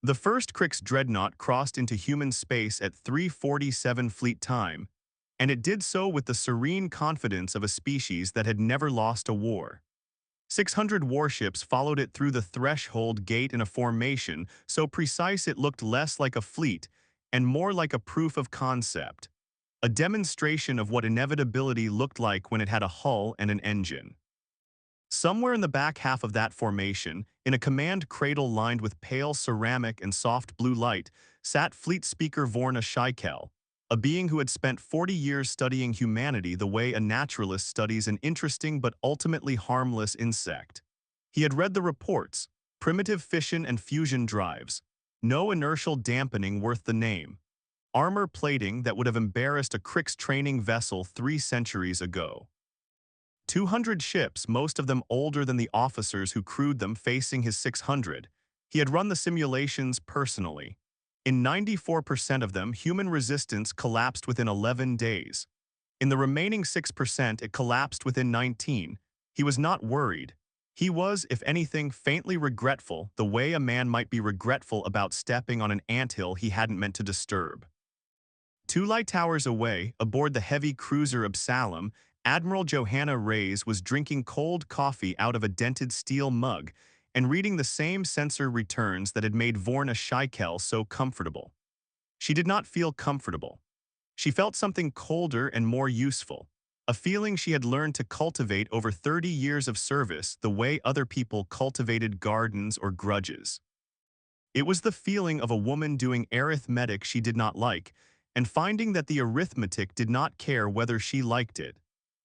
The first Krix dreadnought crossed into human space at 3:47 fleet time, and it did so with the serene confidence of a species that had never lost a war. 600 warships followed it through the threshold gate in a formation so precise it looked less like a fleet and more like a proof of concept, a demonstration of what inevitability looked like when it had a hull and an engine. Somewhere in the back half of that formation, in a command cradle lined with pale ceramic and soft blue light, sat Fleet Speaker Vorna Scheikel, a being who had spent 40 years studying humanity the way a naturalist studies an interesting but ultimately harmless insect. He had read the reports: primitive fission and fusion drives, no inertial dampening worth the name, armor plating that would have embarrassed a Krix training vessel 3 centuries ago. 200 ships, most of them older than the officers who crewed them, facing his 600. He had run the simulations personally. In 94% of them, human resistance collapsed within 11 days. In the remaining 6%, it collapsed within 19. He was not worried. He was, if anything, faintly regretful, the way a man might be regretful about stepping on an anthill he hadn't meant to disturb. 2 light towers away, aboard the heavy cruiser Absalom, Admiral Johanna Reyes was drinking cold coffee out of a dented steel mug and reading the same sensor returns that had made Vorna Scheikel so comfortable. She did not feel comfortable. She felt something colder and more useful, a feeling she had learned to cultivate over 30 years of service the way other people cultivated gardens or grudges. It was the feeling of a woman doing arithmetic she did not like and finding that the arithmetic did not care whether she liked it.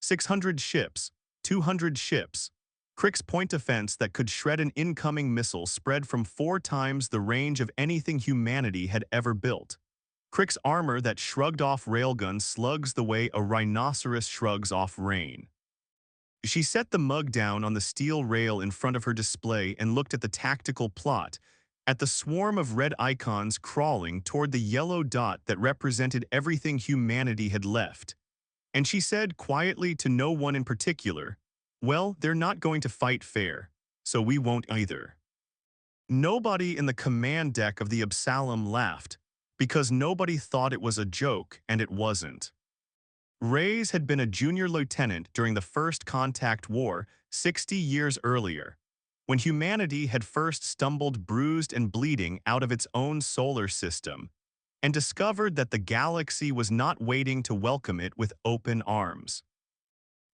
600 ships, 200 ships, Krix point defense that could shred an incoming missile spread from 4 times the range of anything humanity had ever built. Krix armor that shrugged off railgun slugs the way a rhinoceros shrugs off rain. She set the mug down on the steel rail in front of her display and looked at the tactical plot, at the swarm of red icons crawling toward the yellow dot that represented everything humanity had left. And she said quietly to no one in particular, "Well, they're not going to fight fair, so we won't either." Nobody in the command deck of the Absalom laughed, because nobody thought it was a joke, and it wasn't. Reyes had been a junior lieutenant during the First Contact War 60 years earlier, when humanity had first stumbled bruised and bleeding out of its own solar system, and discovered that the galaxy was not waiting to welcome it with open arms.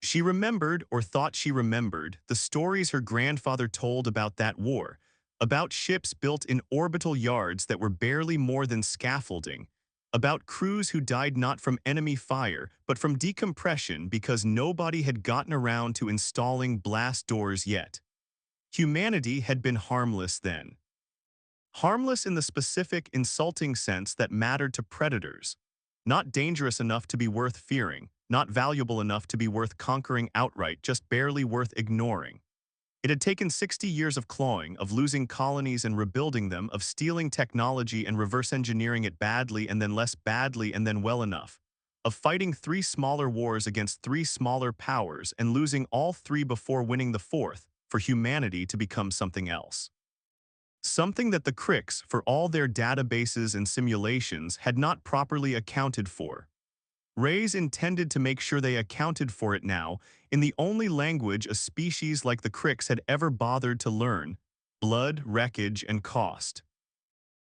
She remembered, or thought she remembered, the stories her grandfather told about that war, about ships built in orbital yards that were barely more than scaffolding, about crews who died not from enemy fire, but from decompression because nobody had gotten around to installing blast doors yet. Humanity had been harmless then. Harmless in the specific, insulting sense that mattered to predators. Not dangerous enough to be worth fearing, not valuable enough to be worth conquering outright, just barely worth ignoring. It had taken 60 years of clawing, of losing colonies and rebuilding them, of stealing technology and reverse engineering it badly and then less badly and then well enough, of fighting 3 smaller wars against 3 smaller powers and losing all 3 before winning the 4th, for humanity to become something else. Something that the Krix, for all their databases and simulations, had not properly accounted for. Reyes intended to make sure they accounted for it now, in the only language a species like the Krix had ever bothered to learn: blood, wreckage, and cost.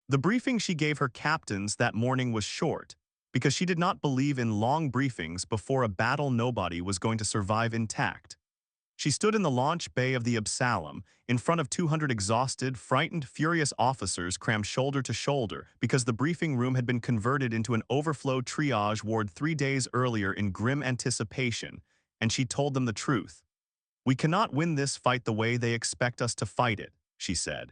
The briefing she gave her captains that morning was short, because she did not believe in long briefings before a battle nobody was going to survive intact. She stood in the launch bay of the Absalom, in front of 200 exhausted, frightened, furious officers crammed shoulder to shoulder because the briefing room had been converted into an overflow triage ward 3 days earlier in grim anticipation, and she told them the truth. "We cannot win this fight the way they expect us to fight it," she said.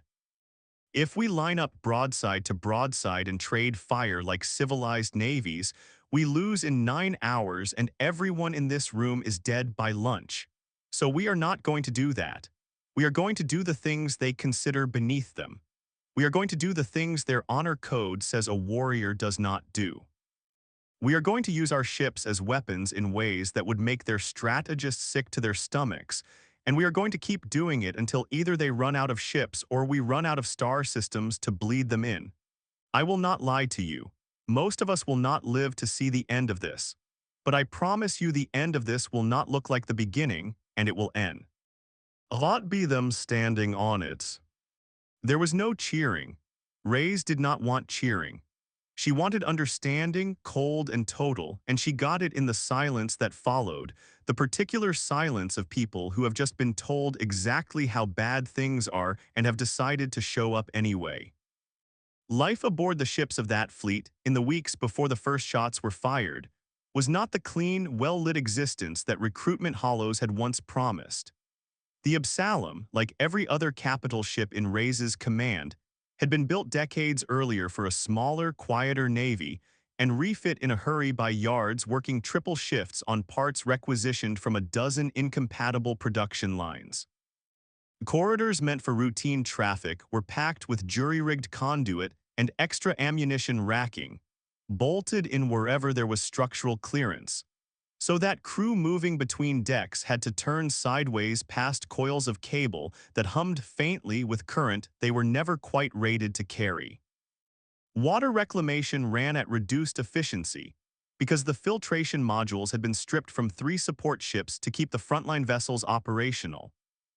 "If we line up broadside to broadside and trade fire like civilized navies, we lose in 9 hours and everyone in this room is dead by lunch. So we are not going to do that. We are going to do the things they consider beneath them. We are going to do the things their honor code says a warrior does not do. We are going to use our ships as weapons in ways that would make their strategists sick to their stomachs, and we are going to keep doing it until either they run out of ships or we run out of star systems to bleed them in. I will not lie to you. Most of us will not live to see the end of this. But I promise you the end of this will not look like the beginning, and it will end. Lot be them standing on it. There was no cheering. Reyes did not want cheering. She wanted understanding, cold and total, and she got it in the silence that followed, the particular silence of people who have just been told exactly how bad things are and have decided to show up anyway. Life aboard the ships of that fleet, in the weeks before the first shots were fired, was not the clean, well-lit existence that recruitment hollows had once promised. The Absalom, like every other capital ship in Reyes' command, had been built decades earlier for a smaller, quieter navy and refit in a hurry by yards working triple shifts on parts requisitioned from a dozen incompatible production lines. Corridors meant for routine traffic were packed with jury-rigged conduit and extra ammunition racking, bolted in wherever there was structural clearance, so that crew moving between decks had to turn sideways past coils of cable that hummed faintly with current they were never quite rated to carry. Water reclamation ran at reduced efficiency because the filtration modules had been stripped from 3 support ships to keep the frontline vessels operational,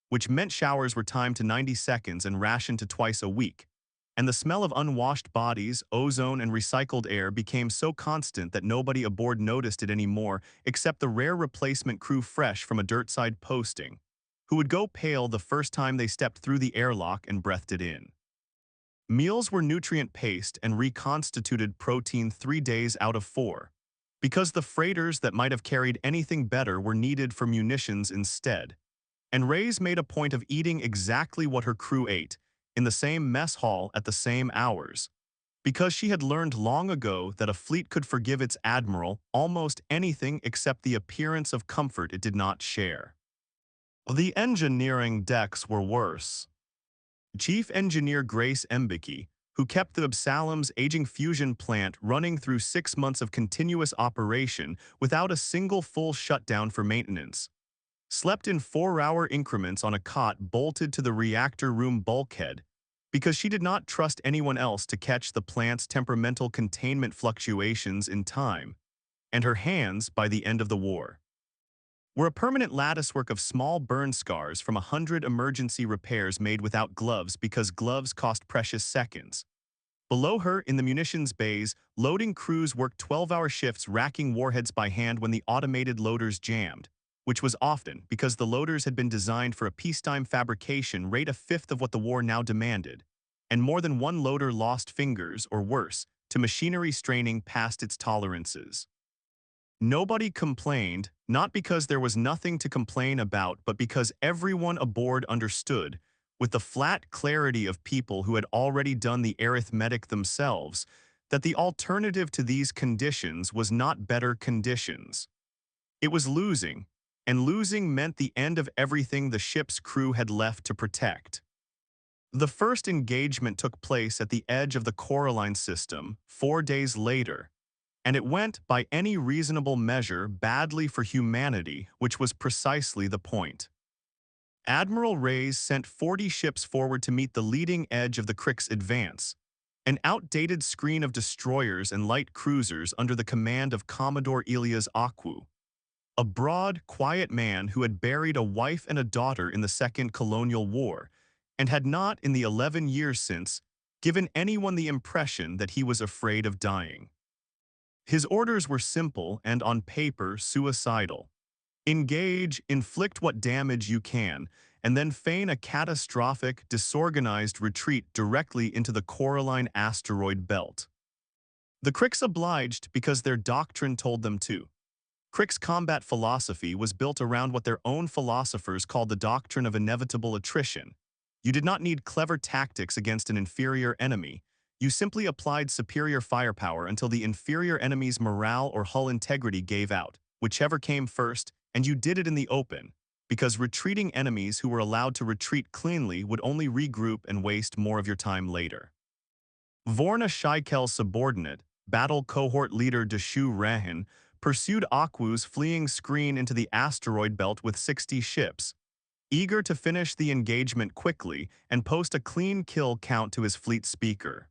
which meant showers were timed to 90 seconds and rationed to twice a week, and the smell of unwashed bodies, ozone, and recycled air became so constant that nobody aboard noticed it anymore except the rare replacement crew fresh from a dirtside posting, who would go pale the first time they stepped through the airlock and breathed it in. Meals were nutrient-paced and reconstituted protein 3 days out of 4, because the freighters that might have carried anything better were needed for munitions instead. And Reyes made a point of eating exactly what her crew ate, in the same mess hall at the same hours, because she had learned long ago that a fleet could forgive its admiral almost anything except the appearance of comfort it did not share. The engineering decks were worse. Chief Engineer Grace Mbeki, who kept the Absalom's aging fusion plant running through 6 months of continuous operation without a single full shutdown for maintenance, slept in 4-hour increments on a cot bolted to the reactor room bulkhead because she did not trust anyone else to catch the plant's temperamental containment fluctuations in time, and her hands, by the end of the war, were a permanent latticework of small burn scars from 100 emergency repairs made without gloves because gloves cost precious seconds. Below her, in the munitions bays, loading crews worked 12-hour shifts racking warheads by hand when the automated loaders jammed, which was often because the loaders had been designed for a peacetime fabrication rate a fifth of what the war now demanded, and more than one loader lost fingers, or worse, to machinery straining past its tolerances. Nobody complained, not because there was nothing to complain about, but because everyone aboard understood, with the flat clarity of people who had already done the arithmetic themselves, that the alternative to these conditions was not better conditions. It was losing, and losing meant the end of everything the ship's crew had left to protect. The first engagement took place at the edge of the Coraline system 4 days later, and it went, by any reasonable measure, badly for humanity, which was precisely the point. Admiral Reyes sent 40 ships forward to meet the leading edge of the Crick's advance, an outdated screen of destroyers and light cruisers under the command of Commodore Elias Akwu, a broad, quiet man who had buried a wife and a daughter in the Second Colonial War, and had not, in the 11 years since, given anyone the impression that he was afraid of dying. His orders were simple and, on paper, suicidal. Engage, inflict what damage you can, and then feign a catastrophic, disorganized retreat directly into the Coraline asteroid belt. The Cricks obliged because their doctrine told them to. Crick's combat philosophy was built around what their own philosophers called the doctrine of inevitable attrition. You did not need clever tactics against an inferior enemy. You simply applied superior firepower until the inferior enemy's morale or hull integrity gave out, whichever came first, and you did it in the open, because retreating enemies who were allowed to retreat cleanly would only regroup and waste more of your time later. Vorna Scheikel's subordinate, battle cohort leader Deshu Rehan, pursued Akwu's fleeing screen into the asteroid belt with 60 ships, eager to finish the engagement quickly and post a clean kill count to his fleet speaker.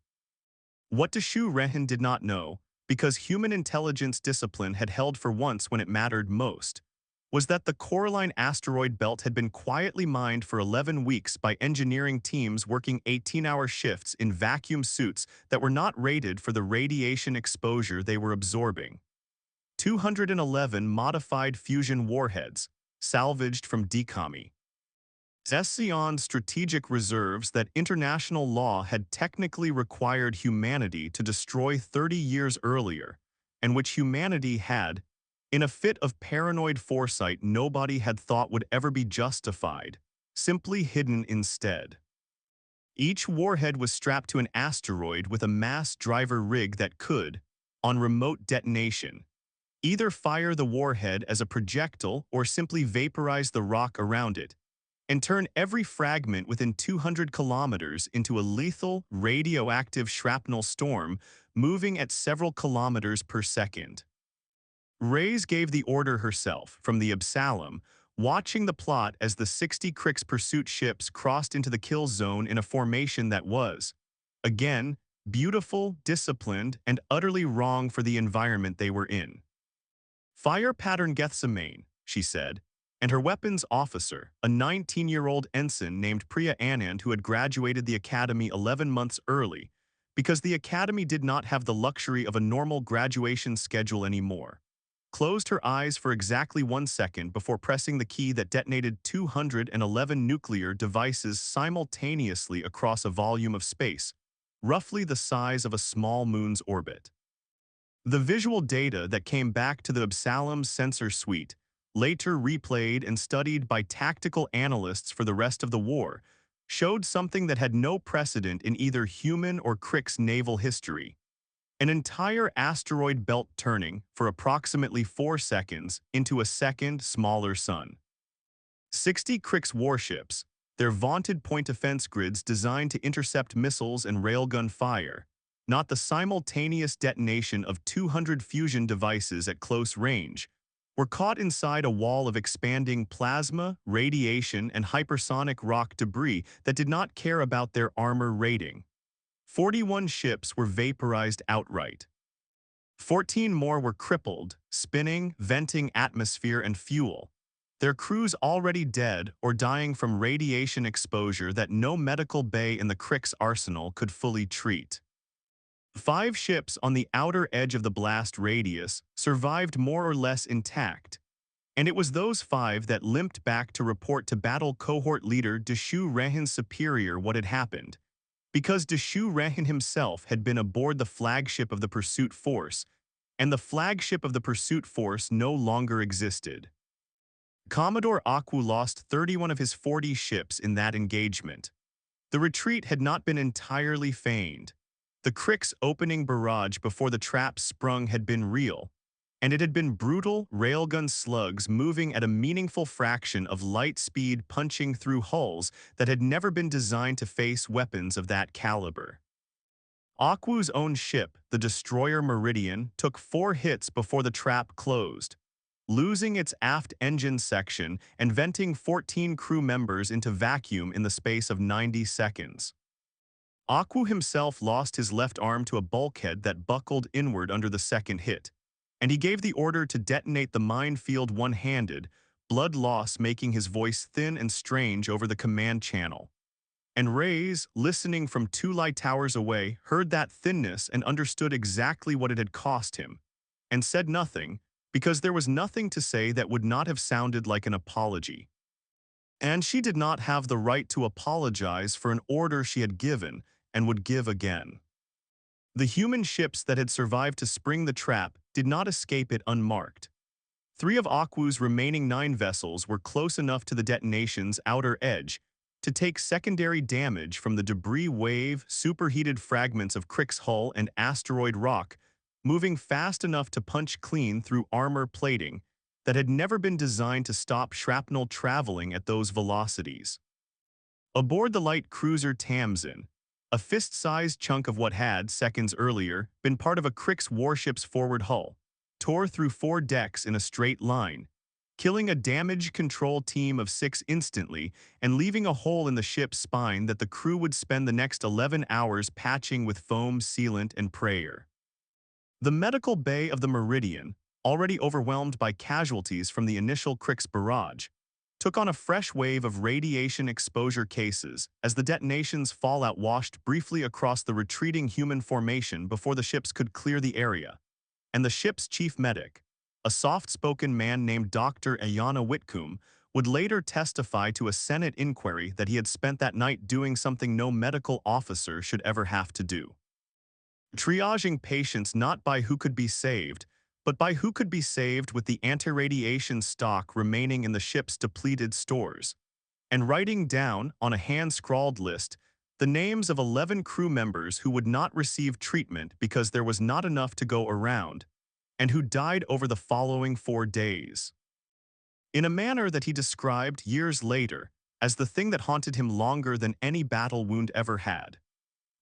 What Deshu Rehan did not know, because human intelligence discipline had held for once when it mattered most, was that the Coraline asteroid belt had been quietly mined for 11 weeks by engineering teams working 18-hour shifts in vacuum suits that were not rated for the radiation exposure they were absorbing. 211 modified fusion warheads, salvaged from Dekami. Zession's strategic reserves that international law had technically required humanity to destroy 30 years earlier, and which humanity had, in a fit of paranoid foresight nobody had thought would ever be justified, simply hidden instead. Each warhead was strapped to an asteroid with a mass driver rig that could, on remote detonation, either fire the warhead as a projectile or simply vaporize the rock around it, and turn every fragment within 200 kilometers into a lethal, radioactive shrapnel storm moving at several kilometers per second. Reyes gave the order herself from the Absalom, watching the plot as the 60 Krix pursuit ships crossed into the kill zone in a formation that was, again, beautiful, disciplined, and utterly wrong for the environment they were in. "Fire pattern Gethsemane," she said, and her weapons officer, a 19-year-old ensign named Priya Anand who had graduated the academy 11 months early, because the academy did not have the luxury of a normal graduation schedule anymore, closed her eyes for exactly 1 second before pressing the key that detonated 211 nuclear devices simultaneously across a volume of space, roughly the size of a small moon's orbit. The visual data that came back to the Absalom's sensor suite, later replayed and studied by tactical analysts for the rest of the war, showed something that had no precedent in either human or Krix naval history. An entire asteroid belt turning for approximately 4 seconds into a second, smaller sun. 60 Krix warships, their vaunted point-defense grids designed to intercept missiles and railgun fire, not the simultaneous detonation of 200 fusion devices at close range, were caught inside a wall of expanding plasma, radiation, and hypersonic rock debris that did not care about their armor rating. 41 ships were vaporized outright. 14 more were crippled, spinning, venting atmosphere and fuel, their crews already dead or dying from radiation exposure that no medical bay in the Krix arsenal could fully treat. 5 ships on the outer edge of the blast radius survived more or less intact, and it was those 5 that limped back to report to battle cohort leader Deshu Rehan's superior what had happened, because Deshu Rehan himself had been aboard the flagship of the pursuit force, and the flagship of the pursuit force no longer existed. Commodore Akwu lost 31 of his 40 ships in that engagement. The retreat had not been entirely feigned. The Krix opening barrage before the trap sprung had been real, and it had been brutal railgun slugs moving at a meaningful fraction of light speed punching through hulls that had never been designed to face weapons of that caliber. Akwu's own ship, the destroyer Meridian, took 4 hits before the trap closed, losing its aft engine section and venting 14 crew members into vacuum in the space of 90 seconds. Akwu himself lost his left arm to a bulkhead that buckled inward under the second hit, and he gave the order to detonate the minefield one-handed, blood loss making his voice thin and strange over the command channel. And Reyes, listening from 2 light towers away, heard that thinness and understood exactly what it had cost him, and said nothing, because there was nothing to say that would not have sounded like an apology. And she did not have the right to apologize for an order she had given and would give again. The human ships that had survived to spring the trap did not escape it unmarked. 3 of Akwu's remaining 9 vessels were close enough to the detonation's outer edge to take secondary damage from the debris wave, superheated fragments of Krix hull and asteroid rock, moving fast enough to punch clean through armor plating that had never been designed to stop shrapnel traveling at those velocities. Aboard the light cruiser Tamsin, a fist-sized chunk of what had, seconds earlier, been part of a Krix warship's forward hull, tore through 4 decks in a straight line, killing a damage control team of 6 instantly and leaving a hole in the ship's spine that the crew would spend the next 11 hours patching with foam sealant and prayer. The medical bay of the Meridian, already overwhelmed by casualties from the initial Crix barrage, took on a fresh wave of radiation exposure cases as the detonation's fallout washed briefly across the retreating human formation before the ships could clear the area. And the ship's chief medic, a soft-spoken man named Dr. Ayana Whitcomb, would later testify to a Senate inquiry that he had spent that night doing something no medical officer should ever have to do. Triaging patients not by who could be saved, but by who could be saved with the anti-radiation stock remaining in the ship's depleted stores, and writing down, on a hand-scrawled list, the names of 11 crew members who would not receive treatment because there was not enough to go around, and who died over the following 4 days. In a manner that he described years later as the thing that haunted him longer than any battle wound ever had.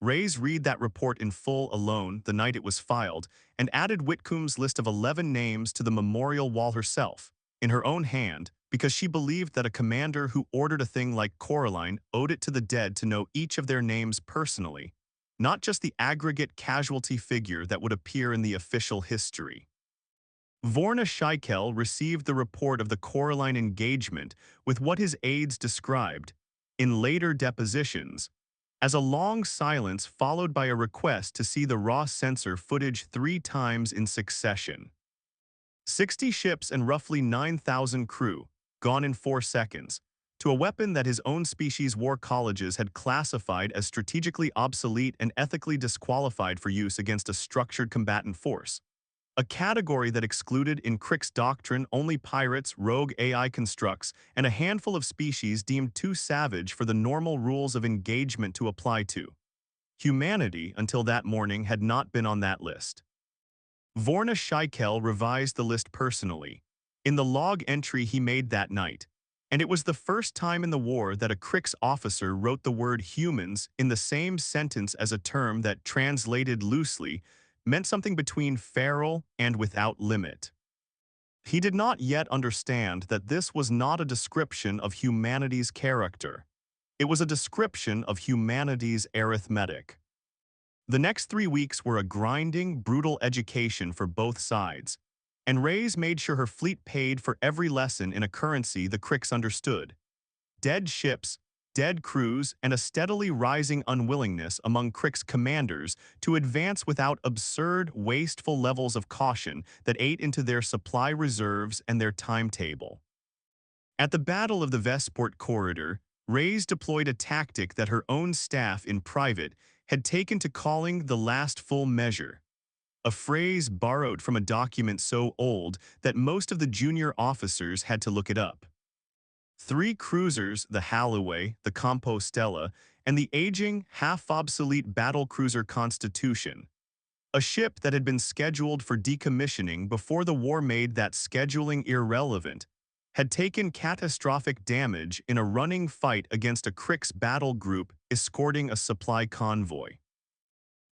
Reyes read that report in full alone the night it was filed and added Whitcomb's list of 11 names to the memorial wall herself, in her own hand, because she believed that a commander who ordered a thing like Coraline owed it to the dead to know each of their names personally, not just the aggregate casualty figure that would appear in the official history. Vorna Scheikel received the report of the Coraline engagement with what his aides described, in later depositions, as a long silence followed by a request to see the raw sensor footage 3 times in succession. 60 ships and roughly 9,000 crew, gone in 4 seconds, to a weapon that his own species' war colleges had classified as strategically obsolete and ethically disqualified for use against a structured combatant force. A category that excluded in Crix doctrine only pirates, rogue AI constructs, and a handful of species deemed too savage for the normal rules of engagement to apply to. Humanity, until that morning, had not been on that list. Vorna Scheikel revised the list personally, in the log entry he made that night, and it was the first time in the war that a Crix officer wrote the word humans in the same sentence as a term that, translated loosely, meant something between feral and without limit. He did not yet understand that this was not a description of humanity's character. It was a description of humanity's arithmetic. The next 3 weeks were a grinding, brutal education for both sides, and Reyes made sure her fleet paid for every lesson in a currency the Crix understood. Dead ships, dead crews, and a steadily rising unwillingness among Crix commanders to advance without absurd, wasteful levels of caution that ate into their supply reserves and their timetable. At the Battle of the Vesport Corridor, Reyes deployed a tactic that her own staff in private had taken to calling the last full measure, a phrase borrowed from a document so old that most of the junior officers had to look it up. 3 cruisers, the Holloway, the Compostela, and the aging, half-obsolete battlecruiser Constitution, a ship that had been scheduled for decommissioning before the war made that scheduling irrelevant, had taken catastrophic damage in a running fight against a Crix battle group escorting a supply convoy.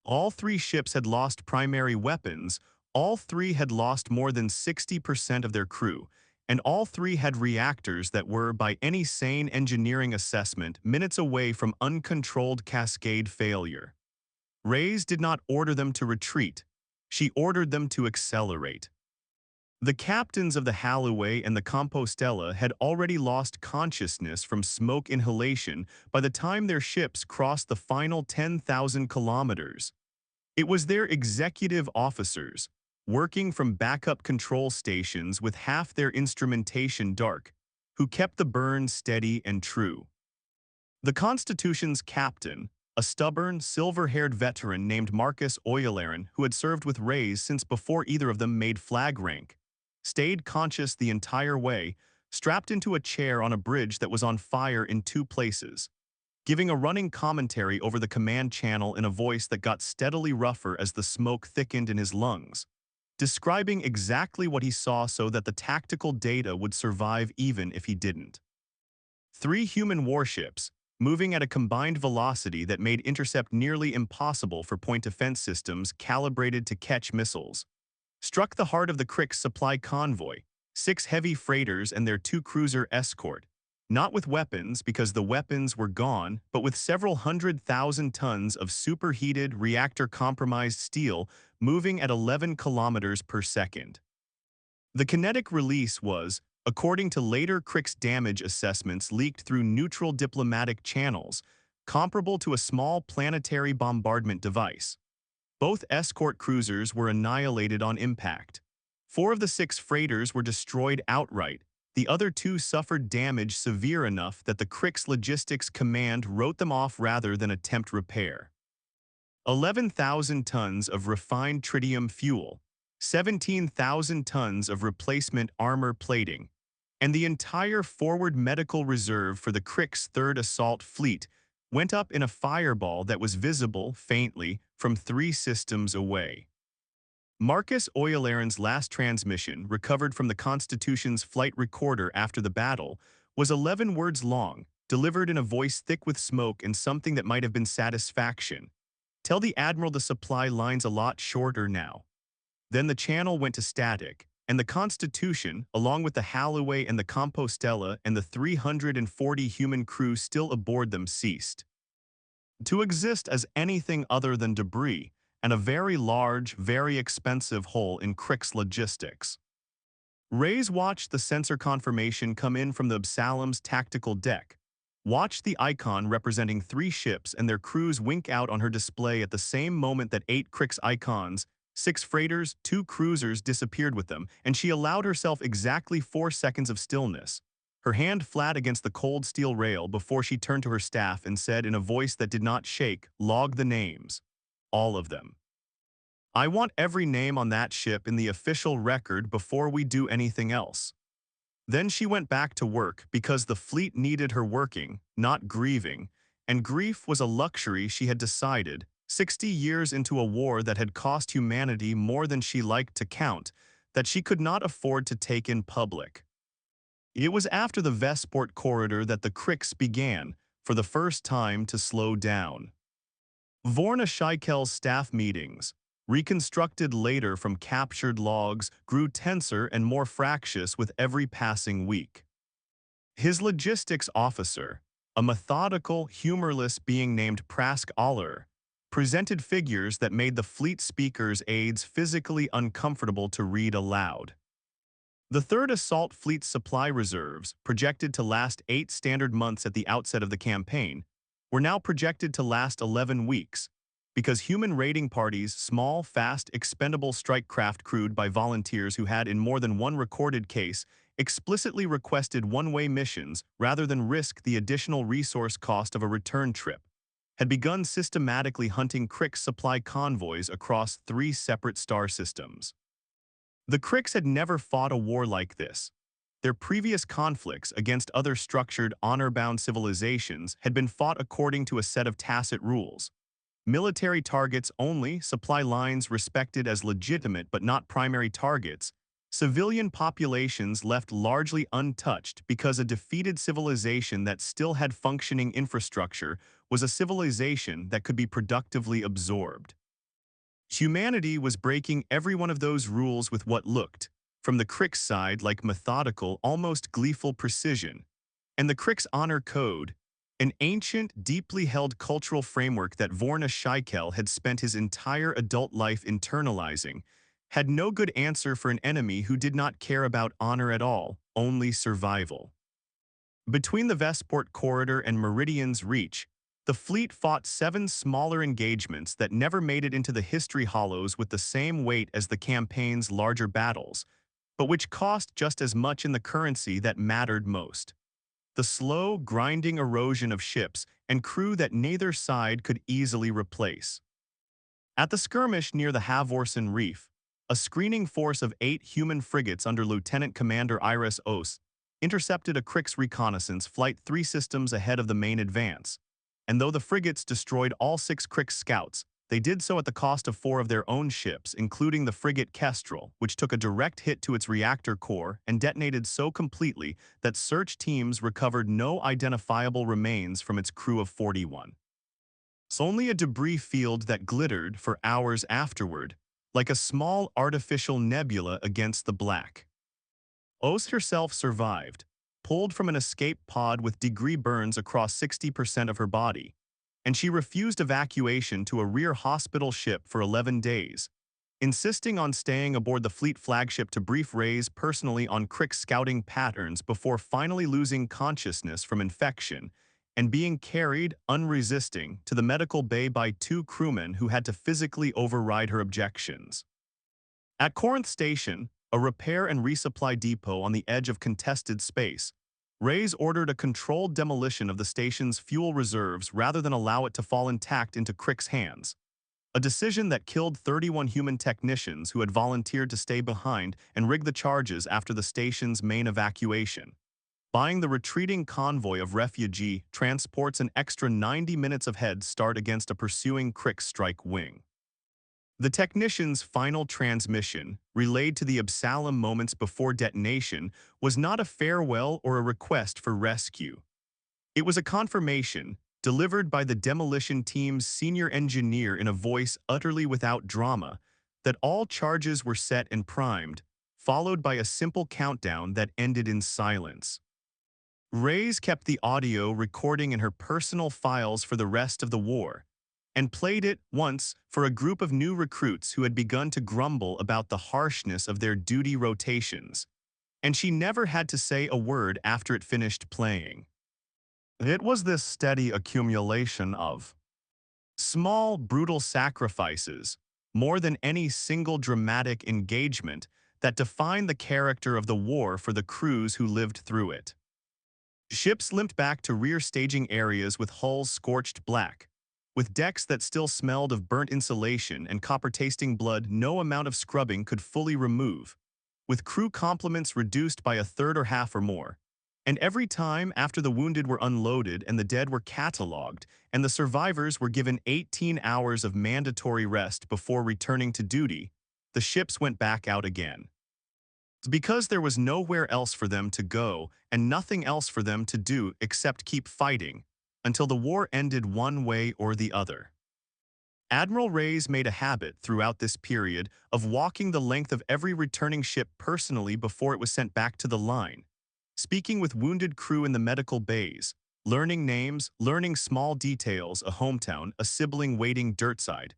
All 3 ships had lost primary weapons, all 3 had lost more than 60% of their crew, and all 3 had reactors that were, by any sane engineering assessment, minutes away from uncontrolled cascade failure. Reyes did not order them to retreat. She ordered them to accelerate. The captains of the Holloway and the Compostela had already lost consciousness from smoke inhalation by the time their ships crossed the final 10,000 kilometers. It was their executive officers, working from backup control stations with half their instrumentation dark, who kept the burn steady and true. The Constitution's captain, a stubborn, silver-haired veteran named Marcus Oyelaren, who had served with Reyes since before either of them made flag rank, stayed conscious the entire way, strapped into a chair on a bridge that was on fire in 2 places, giving a running commentary over the command channel in a voice that got steadily rougher as the smoke thickened in his lungs, describing exactly what he saw so that the tactical data would survive even if he didn't. 3 human warships, moving at a combined velocity that made intercept nearly impossible for point defense systems calibrated to catch missiles, struck the heart of the Crix supply convoy, 6 heavy freighters and their 2 cruiser escort, not with weapons because the weapons were gone, but with several 100,000 tons of superheated, reactor-compromised steel moving at 11 kilometers per second. The kinetic release was, according to later Crick's damage assessments leaked through neutral diplomatic channels, comparable to a small planetary bombardment device. Both escort cruisers were annihilated on impact. 4 of the 6 freighters were destroyed outright. The other 2 suffered damage severe enough that the Crick's Logistics Command wrote them off rather than attempt repair. 11,000 tons of refined tritium fuel, 17,000 tons of replacement armor plating, and the entire forward medical reserve for the Crick's 3rd Assault Fleet went up in a fireball that was visible, faintly, from 3 systems away. Marcus Aurelian's last transmission, recovered from the Constitution's flight recorder after the battle, was 11 words long, delivered in a voice thick with smoke and something that might have been satisfaction. Tell the Admiral the supply line's a lot shorter now. Then the channel went to static, and the Constitution, along with the Halloway and the Compostela and the 340 human crew still aboard them, ceased to exist as anything other than debris, and a very large, very expensive hole in Crick's logistics. Reyes watched the sensor confirmation come in from the Absalom's tactical deck, watched the icon representing 3 ships and their crews wink out on her display at the same moment that 8 Crick's icons, 6 freighters, 2 cruisers disappeared with them, and she allowed herself exactly 4 seconds of stillness, her hand flat against the cold steel rail before she turned to her staff and said in a voice that did not shake, "Log the names. All of them. I want every name on that ship in the official record before we do anything else." Then she went back to work because the fleet needed her working, not grieving, and grief was a luxury she had decided, 60 years into a war that had cost humanity more than she liked to count, that she could not afford to take in public. It was after the Vesport corridor that the Cricks began, for the first time, to slow down. Vorna Scheikel's staff meetings, reconstructed later from captured logs, grew tenser and more fractious with every passing week. His logistics officer, a methodical, humorless being named Prask Aller, presented figures that made the fleet speaker's aides physically uncomfortable to read aloud. The 3rd Assault Fleet's supply reserves, projected to last 8 standard months at the outset of the campaign, were now projected to last 11 weeks, because human raiding parties, small, fast, expendable strike craft crewed by volunteers who had in more than one recorded case explicitly requested one-way missions rather than risk the additional resource cost of a return trip, had begun systematically hunting Crick supply convoys across 3 separate star systems. The Cricks had never fought a war like this. Their previous conflicts against other structured, honor-bound civilizations had been fought according to a set of tacit rules. Military targets only, supply lines respected as legitimate but not primary targets, civilian populations left largely untouched because a defeated civilization that still had functioning infrastructure was a civilization that could be productively absorbed. Humanity was breaking every one of those rules with what looked, from the Crick's side, like methodical, almost gleeful precision, and the Crick's honor code, an ancient, deeply held cultural framework that Vorna Scheikel had spent his entire adult life internalizing, had no good answer for an enemy who did not care about honor at all, only survival. Between the Vesport corridor and Meridian's reach, the fleet fought 7 smaller engagements that never made it into the history hollows with the same weight as the campaign's larger battles, but which cost just as much in the currency that mattered most: the slow, grinding erosion of ships and crew that neither side could easily replace. At the skirmish near the Havorsen Reef, a screening force of 8 human frigates under Lieutenant Commander Iris Os intercepted a Crick's reconnaissance flight 3 systems ahead of the main advance, and though the frigates destroyed all 6 Crick scouts, they did so at the cost of 4 of their own ships, including the frigate Kestrel, which took a direct hit to its reactor core and detonated so completely that search teams recovered no identifiable remains from its crew of 41. It's only a debris field that glittered for hours afterward, like a small artificial nebula against the black. Ost herself survived, pulled from an escape pod with degree burns across 60% of her body, and she refused evacuation to a rear hospital ship for 11 days, insisting on staying aboard the fleet flagship to brief Reyes personally on Crick's scouting patterns before finally losing consciousness from infection and being carried, unresisting, to the medical bay by two crewmen who had to physically override her objections. At Corinth Station, a repair and resupply depot on the edge of contested space, Reyes ordered a controlled demolition of the station's fuel reserves rather than allow it to fall intact into Crick's hands, a decision that killed 31 human technicians who had volunteered to stay behind and rig the charges after the station's main evacuation. Buying the retreating convoy of refugee transports an extra 90 minutes of head start against a pursuing Crick strike wing. The technician's final transmission, relayed to the Absalom moments before detonation, was not a farewell or a request for rescue. It was a confirmation, delivered by the demolition team's senior engineer in a voice utterly without drama, that all charges were set and primed, followed by a simple countdown that ended in silence. Reyes kept the audio recording in her personal files for the rest of the war, and played it once for a group of new recruits who had begun to grumble about the harshness of their duty rotations, and she never had to say a word after it finished playing. It was this steady accumulation of small, brutal sacrifices, more than any single dramatic engagement, that defined the character of the war for the crews who lived through it. Ships limped back to rear staging areas with hulls scorched black, with decks that still smelled of burnt insulation and copper-tasting blood no amount of scrubbing could fully remove, with crew complements reduced by a third or half or more. And every time after the wounded were unloaded and the dead were catalogued, and the survivors were given 18 hours of mandatory rest before returning to duty, the ships went back out again. Because there was nowhere else for them to go and nothing else for them to do except keep fighting, until the war ended one way or the other. Admiral Reyes made a habit throughout this period of walking the length of every returning ship personally before it was sent back to the line, speaking with wounded crew in the medical bays, learning names, learning small details, a hometown, a sibling waiting dirtside,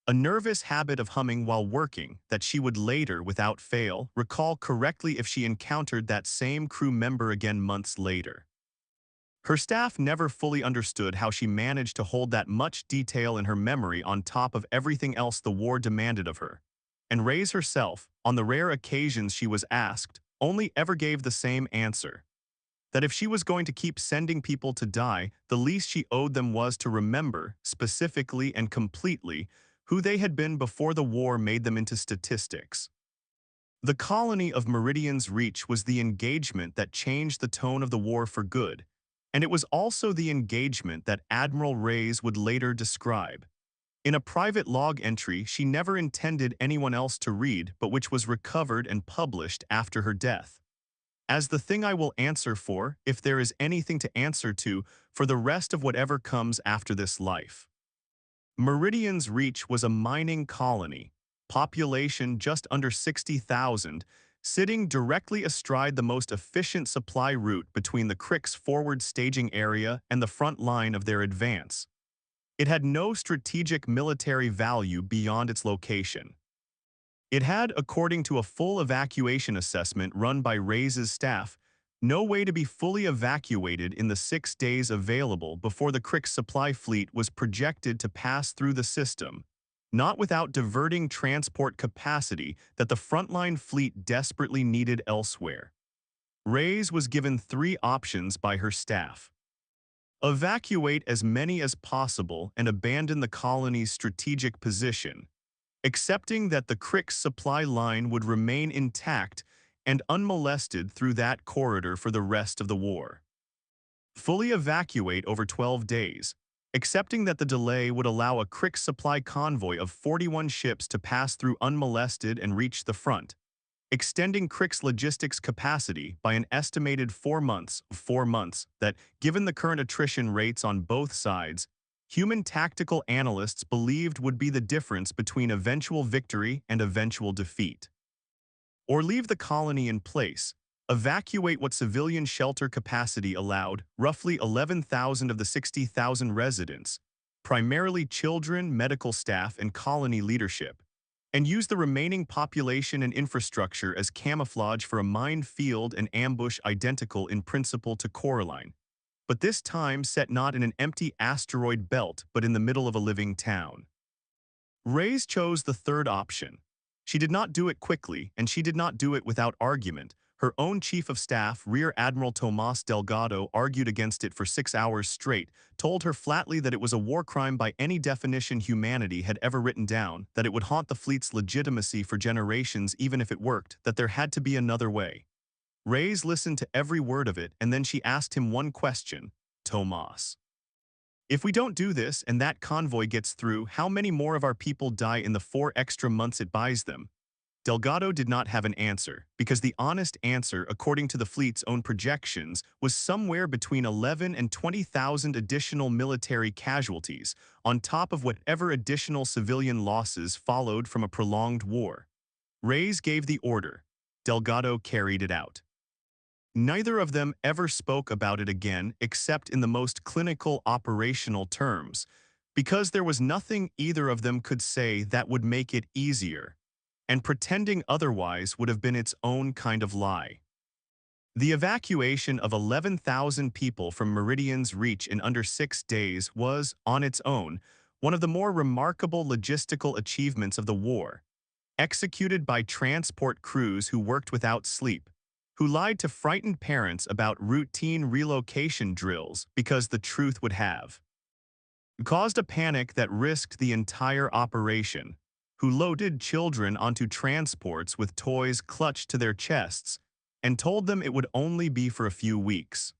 a nervous habit of humming while working that she would later, without fail, recall correctly if she encountered that same crew member again months later. Her staff never fully understood how she managed to hold that much detail in her memory on top of everything else the war demanded of her. And Reyes herself, on the rare occasions she was asked, only ever gave the same answer: that if she was going to keep sending people to die, the least she owed them was to remember, specifically and completely, who they had been before the war made them into statistics. The colony of Meridian's Reach was the engagement that changed the tone of the war for good, and it was also the engagement that Admiral Reyes would later describe in a private log entry she never intended anyone else to read but which was recovered and published after her death, as the thing I will answer for, if there is anything to answer to, for the rest of whatever comes after this life. Meridian's Reach was a mining colony, population just under 60,000, sitting directly astride the most efficient supply route between the Crick's forward staging area and the front line of their advance. It had no strategic military value beyond its location. It had, according to a full evacuation assessment run by Reyes' staff, no way to be fully evacuated in the 6 days available before the Crick's supply fleet was projected to pass through the system, not without diverting transport capacity that the frontline fleet desperately needed elsewhere. Reyes was given 3 options by her staff: evacuate as many as possible and abandon the colony's strategic position, accepting that the Crick's supply line would remain intact and unmolested through that corridor for the rest of the war. Fully evacuate over 12 days, accepting that the delay would allow a Crick's supply convoy of 41 ships to pass through unmolested and reach the front, extending Crick's logistics capacity by an estimated 4 months, that, given the current attrition rates on both sides, human tactical analysts believed would be the difference between eventual victory and eventual defeat. Or leave the colony in place, evacuate what civilian shelter capacity allowed, roughly 11,000 of the 60,000 residents, primarily children, medical staff, and colony leadership, and use the remaining population and infrastructure as camouflage for a minefield and ambush identical in principle to Coraline, but this time set not in an empty asteroid belt but in the middle of a living town. Reyes chose the third option. She did not do it quickly, and she did not do it without argument. Her own Chief of Staff, Rear Admiral Tomas Delgado, argued against it for 6 hours straight, told her flatly that it was a war crime by any definition humanity had ever written down, that it would haunt the fleet's legitimacy for generations even if it worked, that there had to be another way. Reyes listened to every word of it, and then she asked him one question, Tomas. If we don't do this and that convoy gets through, how many more of our people die in the 4 extra months it buys them? Delgado did not have an answer, because the honest answer, according to the fleet's own projections, was somewhere between 11 and 20,000 additional military casualties, on top of whatever additional civilian losses followed from a prolonged war. Reyes gave the order. Delgado carried it out. Neither of them ever spoke about it again except in the most clinical operational terms, because there was nothing either of them could say that would make it easier, and pretending otherwise would have been its own kind of lie. The evacuation of 11,000 people from Meridian's Reach in under 6 days was, on its own, one of the more remarkable logistical achievements of the war, executed by transport crews who worked without sleep, who lied to frightened parents about routine relocation drills because the truth would have caused a panic that risked the entire operation, who loaded children onto transports with toys clutched to their chests and told them it would only be for a few weeks.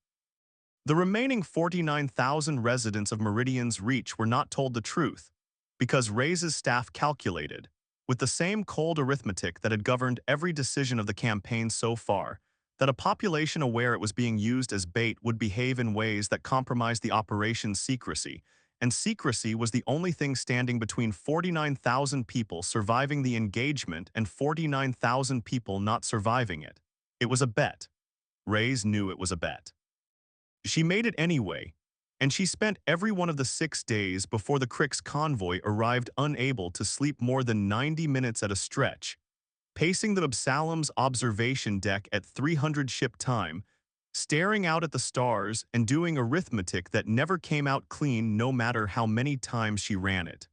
The remaining 49,000 residents of Meridian's Reach were not told the truth, because Reyes' staff calculated, with the same cold arithmetic that had governed every decision of the campaign so far, that a population aware it was being used as bait would behave in ways that compromised the operation's secrecy, and secrecy was the only thing standing between 49,000 people surviving the engagement and 49,000 people not surviving it. It was a bet. Reyes knew it was a bet. She made it anyway, and she spent every one of the 6 days before the Crick's convoy arrived unable to sleep more than 90 minutes at a stretch, pacing the Absalom's observation deck at 300 ship time, staring out at the stars and doing arithmetic that never came out clean no matter how many times she ran it.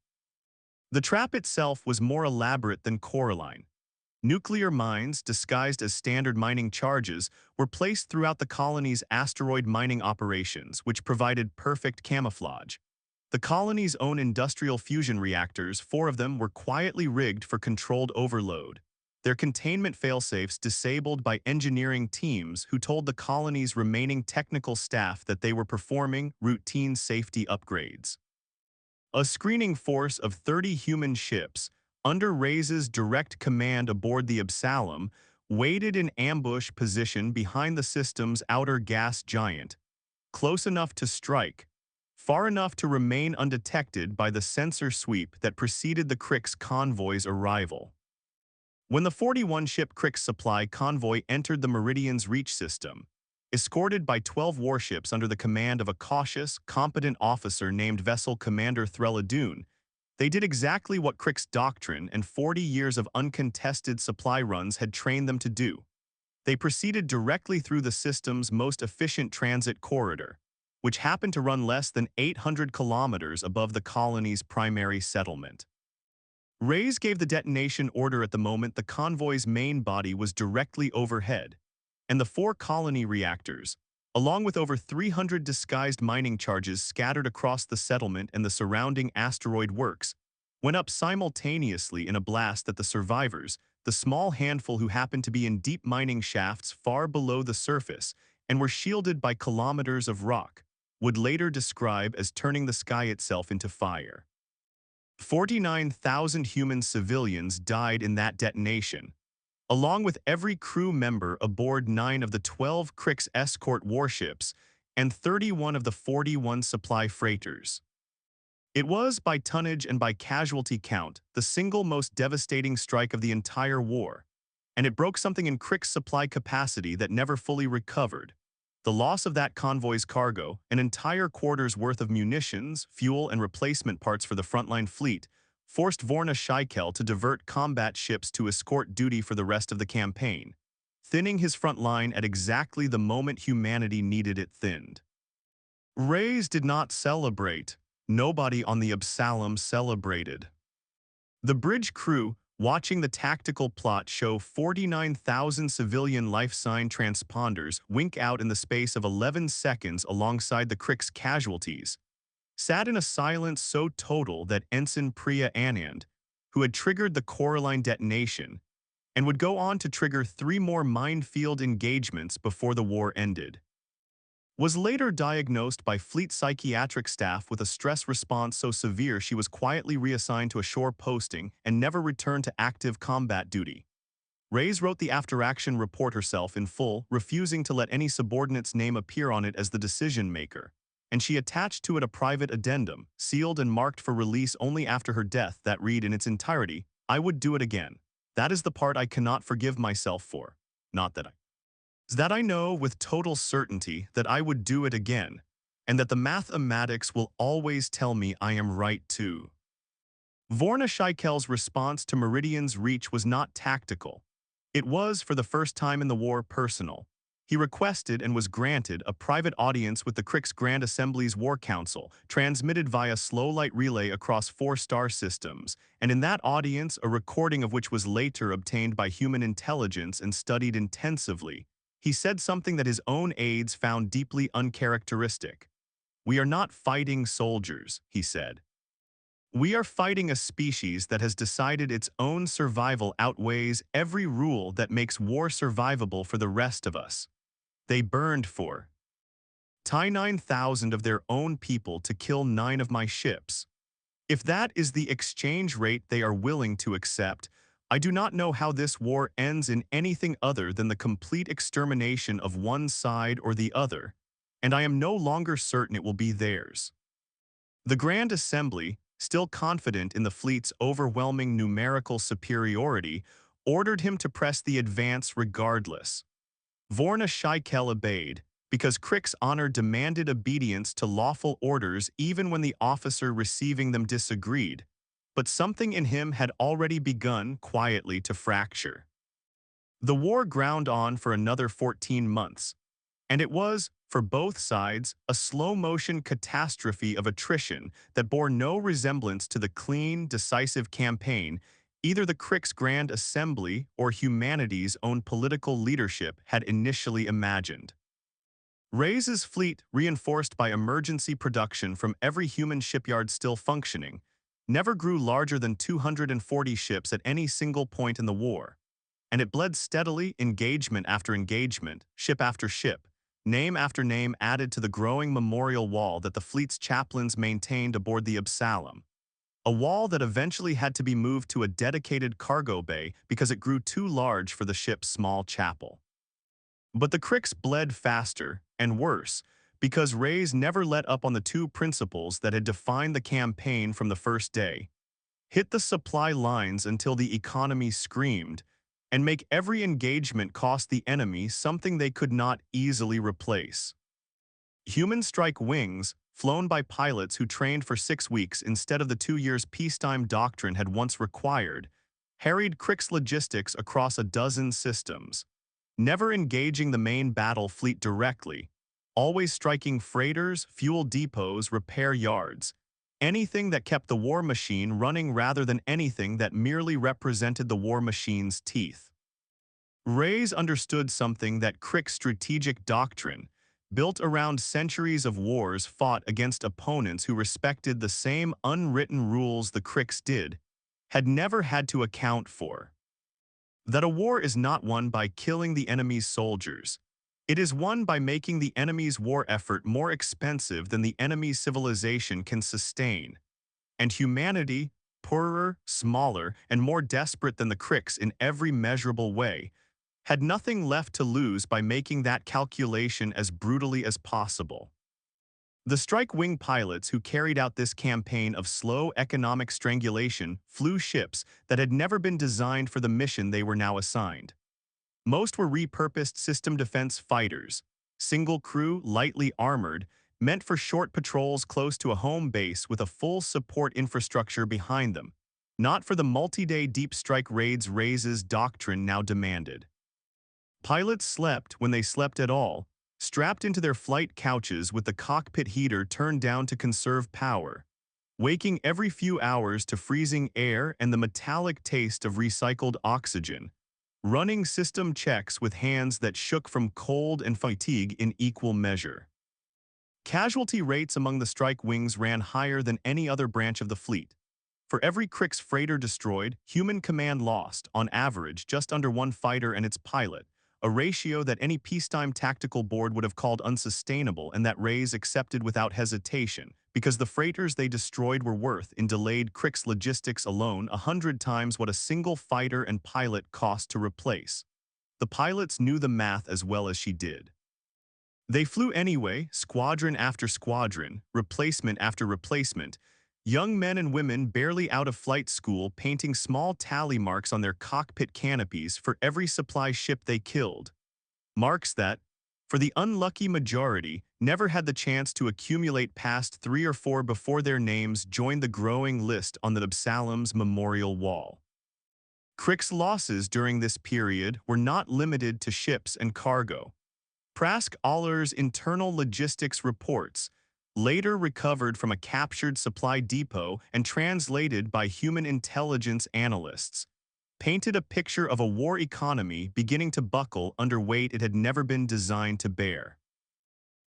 The trap itself was more elaborate than Coraline. Nuclear mines, disguised as standard mining charges, were placed throughout the colony's asteroid mining operations, which provided perfect camouflage. The colony's own industrial fusion reactors, 4 of them, were quietly rigged for controlled overload, their containment failsafes disabled by engineering teams who told the colony's remaining technical staff that they were performing routine safety upgrades. A screening force of 30 human ships, under Reyes' direct command aboard the Absalom, waited in ambush position behind the system's outer gas giant, close enough to strike, far enough to remain undetected by the sensor sweep that preceded the Crick's convoy's arrival. When the 41-ship Crick supply convoy entered the Meridian's Reach system, escorted by 12 warships under the command of a cautious, competent officer named Vessel Commander Threlladoon, they did exactly what Crick's doctrine and 40 years of uncontested supply runs had trained them to do. They proceeded directly through the system's most efficient transit corridor, which happened to run less than 800 kilometers above the colony's primary settlement. Reyes gave the detonation order at the moment the convoy's main body was directly overhead, and the 4 colony reactors, along with over 300 disguised mining charges scattered across the settlement and the surrounding asteroid works, went up simultaneously in a blast that the survivors, the small handful who happened to be in deep mining shafts far below the surface and were shielded by kilometers of rock, would later describe as turning the sky itself into fire. 49,000 human civilians died in that detonation, along with every crew member aboard 9 of the 12 Crick's escort warships and 31 of the 41 supply freighters. It was, by tonnage and by casualty count, the single most devastating strike of the entire war, and it broke something in Crick's supply capacity that never fully recovered. The loss of that convoy's cargo, an entire quarter's worth of munitions, fuel, and replacement parts for the frontline fleet, forced Vorna Scheikel to divert combat ships to escort duty for the rest of the campaign, thinning his front line at exactly the moment humanity needed it thinned. Reyes did not celebrate. Nobody on the Absalom celebrated. The bridge crew, watching the tactical plot show 49,000 civilian life sign transponders wink out in the space of 11 seconds alongside the Crick's casualties, sat in a silence so total that Ensign Priya Anand, who had triggered the Coraline detonation, and would go on to trigger 3 more minefield engagements before the war ended, was later diagnosed by fleet psychiatric staff with a stress response so severe she was quietly reassigned to a shore posting and never returned to active combat duty. Reyes wrote the after-action report herself in full, refusing to let any subordinate's name appear on it as the decision-maker, and she attached to it a private addendum, sealed and marked for release only after her death, that read in its entirety, "I would do it again. That is the part I cannot forgive myself for. Not that I know with total certainty that I would do it again, and that the mathematics will always tell me I am right too." Vorna Scheikel's response to Meridian's reach was not tactical. It was, for the first time in the war, personal. He requested and was granted a private audience with the Crick's Grand Assembly's War Council, transmitted via slow light relay across 4 star systems, and in that audience, a recording of which was later obtained by human intelligence and studied intensively, he said something that his own aides found deeply uncharacteristic. "We are not fighting soldiers," he said. "We are fighting a species that has decided its own survival outweighs every rule that makes war survivable for the rest of us. They burned for 9,000 of their own people to kill 9 of my ships. If that is the exchange rate they are willing to accept, I do not know how this war ends in anything other than the complete extermination of one side or the other, and I am no longer certain it will be theirs." The Grand Assembly, still confident in the fleet's overwhelming numerical superiority, ordered him to press the advance regardless. Vorna Scheikel obeyed, because Crick's honor demanded obedience to lawful orders even when the officer receiving them disagreed, but something in him had already begun quietly to fracture. The war ground on for another 14 months, and it was, for both sides, a slow-motion catastrophe of attrition that bore no resemblance to the clean, decisive campaign either the Crick's Grand Assembly or humanity's own political leadership had initially imagined. Reyes's fleet, reinforced by emergency production from every human shipyard still functioning, never grew larger than 240 ships at any single point in the war, and it bled steadily, engagement after engagement, ship after ship, name after name added to the growing memorial wall that the fleet's chaplains maintained aboard the Absalom, a wall that eventually had to be moved to a dedicated cargo bay because it grew too large for the ship's small chapel. But the Cricks bled faster, and worse, because Reyes never let up on the 2 principles that had defined the campaign from the first day: hit the supply lines until the economy screamed, and make every engagement cost the enemy something they could not easily replace. Human strike wings, flown by pilots who trained for 6 weeks instead of the 2 years peacetime doctrine had once required, harried Crick's logistics across a dozen systems, never engaging the main battle fleet directly, always striking freighters, fuel depots, repair yards, anything that kept the war machine running rather than anything that merely represented the war machine's teeth. Reyes understood something that Crick's strategic doctrine, built around centuries of wars fought against opponents who respected the same unwritten rules the Cricks did, had never had to account for. That a war is not won by killing the enemy's soldiers. It is won by making the enemy's war effort more expensive than the enemy's civilization can sustain. And humanity, poorer, smaller, and more desperate than the Cricks in every measurable way, had nothing left to lose by making that calculation as brutally as possible. The strike wing pilots who carried out this campaign of slow economic strangulation flew ships that had never been designed for the mission they were now assigned. Most were repurposed system defense fighters, single crew, lightly armored, meant for short patrols close to a home base with a full support infrastructure behind them, not for the multi-day deep strike raids Ray's doctrine now demanded. Pilots slept when they slept at all, strapped into their flight couches with the cockpit heater turned down to conserve power, waking every few hours to freezing air and the metallic taste of recycled oxygen, running system checks with hands that shook from cold and fatigue in equal measure. Casualty rates among the strike wings ran higher than any other branch of the fleet. For every Kriegs freighter destroyed, human command lost, on average, just under one fighter and its pilot, a ratio that any peacetime tactical board would have called unsustainable and that Ray's accepted without hesitation, because the freighters they destroyed were worth, in delayed Kriegs logistics alone, 100 times what a single fighter and pilot cost to replace. The pilots knew the math as well as she did. They flew anyway, squadron after squadron, replacement after replacement, young men and women barely out of flight school painting small tally marks on their cockpit canopies for every supply ship they killed. Marks that, for the unlucky majority, never had the chance to accumulate past 3 or 4 before their names joined the growing list on the Absalom's memorial wall. Kriegs' losses during this period were not limited to ships and cargo. Prask Aller's internal logistics reports, later recovered from a captured supply depot and translated by human intelligence analysts, painted a picture of a war economy beginning to buckle under weight it had never been designed to bear.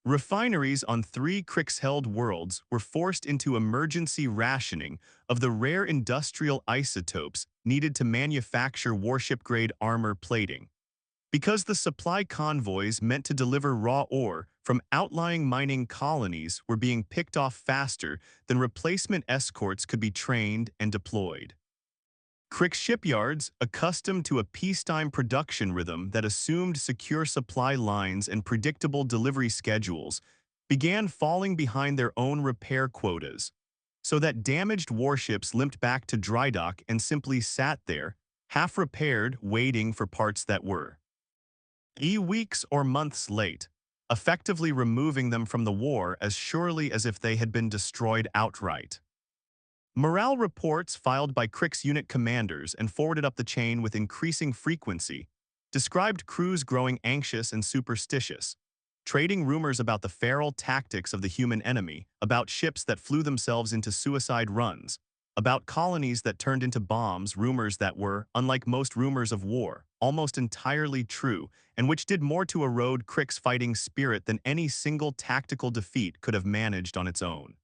Refineries on 3 Kriegs-held worlds were forced into emergency rationing of the rare industrial isotopes needed to manufacture warship-grade armor plating, because the supply convoys meant to deliver raw ore from outlying mining colonies were being picked off faster than replacement escorts could be trained and deployed. Kriegs shipyards, accustomed to a peacetime production rhythm that assumed secure supply lines and predictable delivery schedules, began falling behind their own repair quotas, so that damaged warships limped back to dry dock and simply sat there, half-repaired, waiting for parts that were weeks or months late, effectively removing them from the war as surely as if they had been destroyed outright. Morale reports filed by Kriegs unit commanders and forwarded up the chain with increasing frequency described crews growing anxious and superstitious, trading rumors about the feral tactics of the human enemy, about ships that flew themselves into suicide runs, about colonies that turned into bombs, rumors that were, unlike most rumors of war, almost entirely true, and which did more to erode Kriegs' fighting spirit than any single tactical defeat could have managed on its own.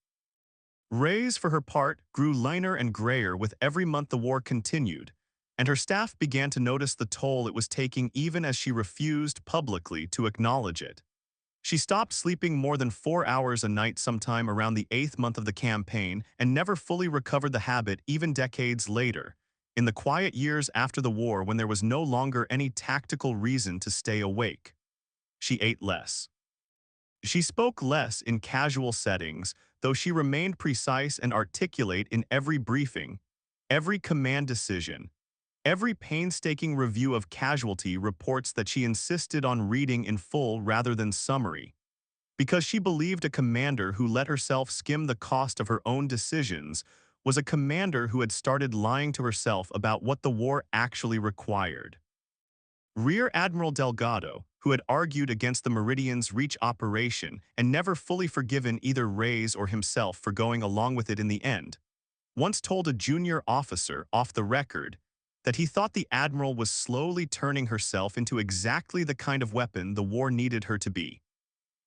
Ray's, for her part, grew leaner and grayer with every month the war continued, and her staff began to notice the toll it was taking even as she refused publicly to acknowledge it. She stopped sleeping more than 4 hours a night sometime around the 8th month of the campaign and never fully recovered the habit even decades later, in the quiet years after the war when there was no longer any tactical reason to stay awake. She ate less. She spoke less in casual settings, though she remained precise and articulate in every briefing, every command decision. Every painstaking review of casualty reports that she insisted on reading in full rather than summary, because she believed a commander who let herself skim the cost of her own decisions was a commander who had started lying to herself about what the war actually required. Rear Admiral Delgado, who had argued against the Meridian's Reach operation and never fully forgiven either Ray's or himself for going along with it in the end, once told a junior officer off the record that he thought the Admiral was slowly turning herself into exactly the kind of weapon the war needed her to be,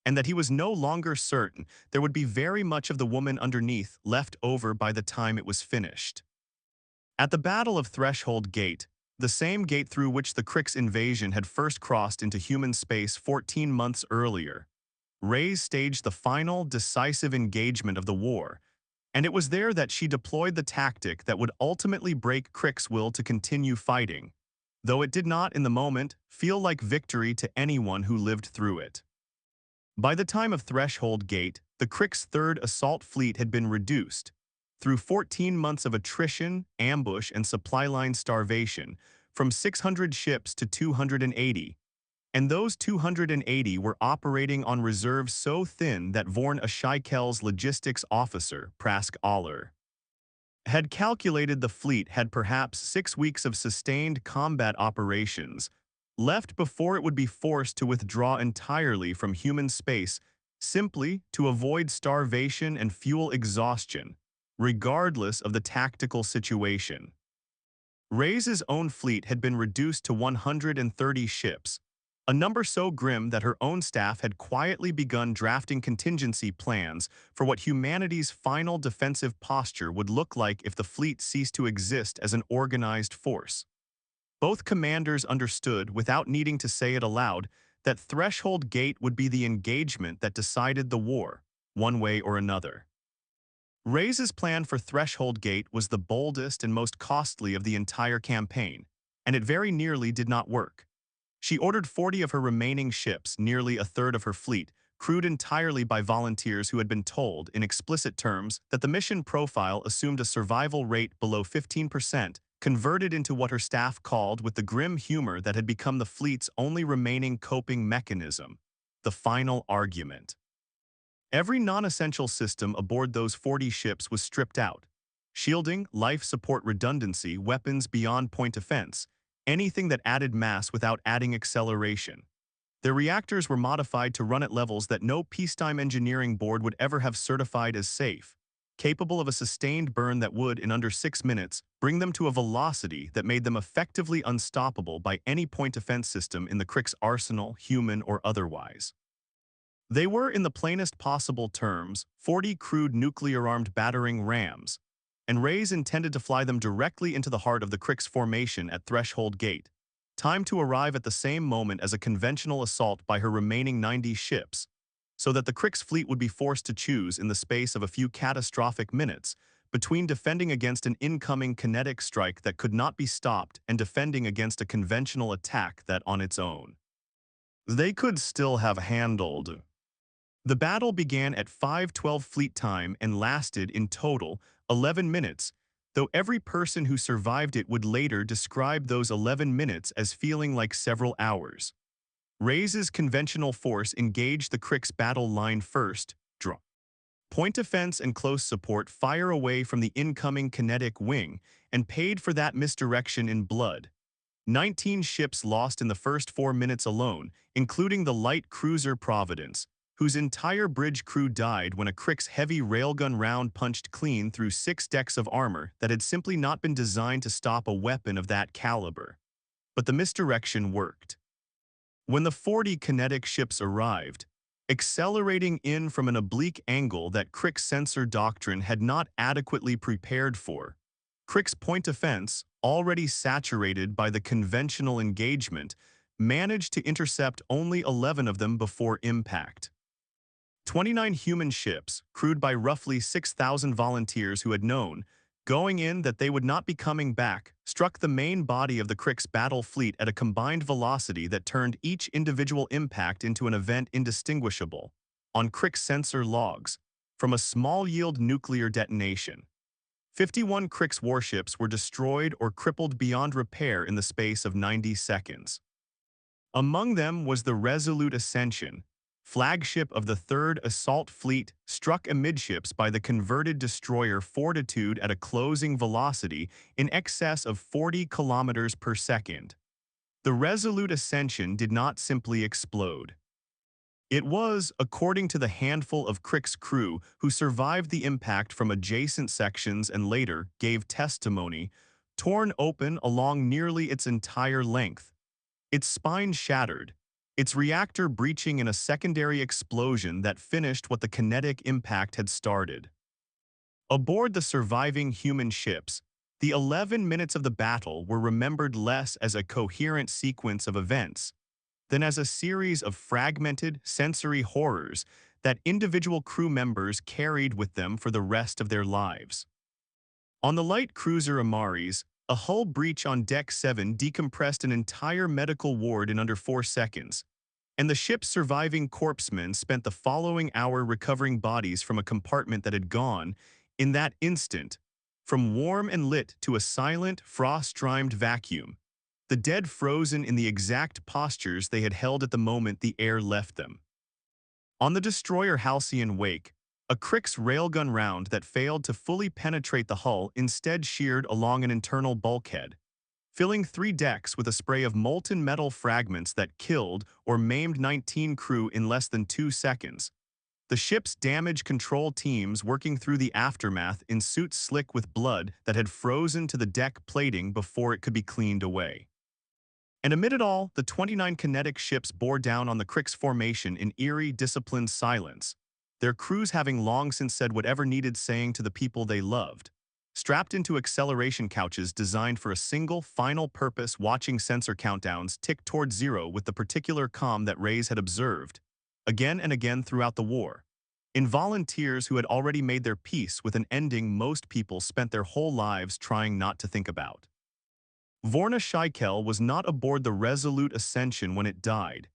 and that he was no longer certain there would be very much of the woman underneath left over by the time it was finished. At the Battle of Threshold Gate, the same gate through which the Kriegs invasion had first crossed into human space 14 months earlier, Ray's staged the final, decisive engagement of the war, and it was there that she deployed the tactic that would ultimately break Kriegs' will to continue fighting, though it did not, in the moment, feel like victory to anyone who lived through it. By the time of Threshold Gate, the Kriegs' third assault fleet had been reduced. Through 14 months of attrition, ambush, and supply line starvation, from 600 ships to 280, and those 280 were operating on reserves so thin that Vorn Ashaikel's logistics officer, Prask Aller, had calculated the fleet had perhaps 6 weeks of sustained combat operations left before it would be forced to withdraw entirely from human space simply to avoid starvation and fuel exhaustion, regardless of the tactical situation. Reyes' own fleet had been reduced to 130 ships, a number so grim that her own staff had quietly begun drafting contingency plans for what humanity's final defensive posture would look like if the fleet ceased to exist as an organized force. Both commanders understood, without needing to say it aloud, that Threshold Gate would be the engagement that decided the war, one way or another. Reyes' plan for Threshold Gate was the boldest and most costly of the entire campaign, and it very nearly did not work. She ordered 40 of her remaining ships, nearly a third of her fleet, crewed entirely by volunteers who had been told, in explicit terms, that the mission profile assumed a survival rate below 15%, converted into what her staff called, with the grim humor that had become the fleet's only remaining coping mechanism, the final argument. Every non-essential system aboard those 40 ships was stripped out. Shielding, life support redundancy, weapons beyond point defense, anything that added mass without adding acceleration. Their reactors were modified to run at levels that no peacetime engineering board would ever have certified as safe, capable of a sustained burn that would, in under 6 minutes, bring them to a velocity that made them effectively unstoppable by any point defense system in the Crick's arsenal, human or otherwise. They were, in the plainest possible terms, 40 crude nuclear-armed battering rams, and Reyes intended to fly them directly into the heart of the Crick's formation at Threshold Gate, timed to arrive at the same moment as a conventional assault by her remaining 90 ships, so that the Crick's fleet would be forced to choose, in the space of a few catastrophic minutes, between defending against an incoming kinetic strike that could not be stopped and defending against a conventional attack that, on its own, they could still have handled. The battle began at 5:12 fleet time and lasted, in total, 11 minutes, though every person who survived it would later describe those 11 minutes as feeling like several hours. Reyes' conventional force engaged the Crick's battle line first, draw. Point defense and close support fire away from the incoming kinetic wing, and paid for that misdirection in blood. 19 ships lost in the first 4 minutes alone, including the light cruiser Providence, whose entire bridge crew died when a Crick's heavy railgun round punched clean through 6 decks of armor that had simply not been designed to stop a weapon of that caliber. But the misdirection worked. When the 40 kinetic ships arrived, accelerating in from an oblique angle that Crick's sensor doctrine had not adequately prepared for, Crick's point defense, already saturated by the conventional engagement, managed to intercept only 11 of them before impact. 29 human ships, crewed by roughly 6,000 volunteers who had known, going in, that they would not be coming back, struck the main body of the Crick's battle fleet at a combined velocity that turned each individual impact into an event indistinguishable, on Crick's sensor logs, from a small-yield nuclear detonation. 51 Crick's warships were destroyed or crippled beyond repair in the space of 90 seconds. Among them was the Resolute Ascension, flagship of the 3rd Assault Fleet, struck amidships by the converted destroyer Fortitude at a closing velocity in excess of 40 kilometers per second. The Resolute Ascension did not simply explode. It was, according to the handful of Crick's crew who survived the impact from adjacent sections and later gave testimony, torn open along nearly its entire length, its spine shattered, its reactor breaching in a secondary explosion that finished what the kinetic impact had started. Aboard the surviving human ships, the 11 minutes of the battle were remembered less as a coherent sequence of events than as a series of fragmented, sensory horrors that individual crew members carried with them for the rest of their lives. On the light cruiser Amaris, a hull breach on Deck 7 decompressed an entire medical ward in under 4 seconds, and the ship's surviving corpsmen spent the following hour recovering bodies from a compartment that had gone, in that instant, from warm and lit to a silent, frost-rimed vacuum, the dead frozen in the exact postures they had held at the moment the air left them. On the destroyer Halcyon Wake, a Crix railgun round that failed to fully penetrate the hull instead sheared along an internal bulkhead, filling 3 decks with a spray of molten metal fragments that killed or maimed 19 crew in less than 2 seconds. The ship's damage control teams working through the aftermath in suits slick with blood that had frozen to the deck plating before it could be cleaned away. And amid it all, the 29 kinetic ships bore down on the Crix formation in eerie, disciplined silence, their crews having long since said whatever needed saying to the people they loved. Strapped into acceleration couches designed for a single, final purpose, watching sensor countdowns tick toward 0 with the particular calm that Reyes had observed, again and again throughout the war. In volunteers who had already made their peace with an ending most people spent their whole lives trying not to think about. Vorna Scheikel was not aboard the Resolute Ascension when it died.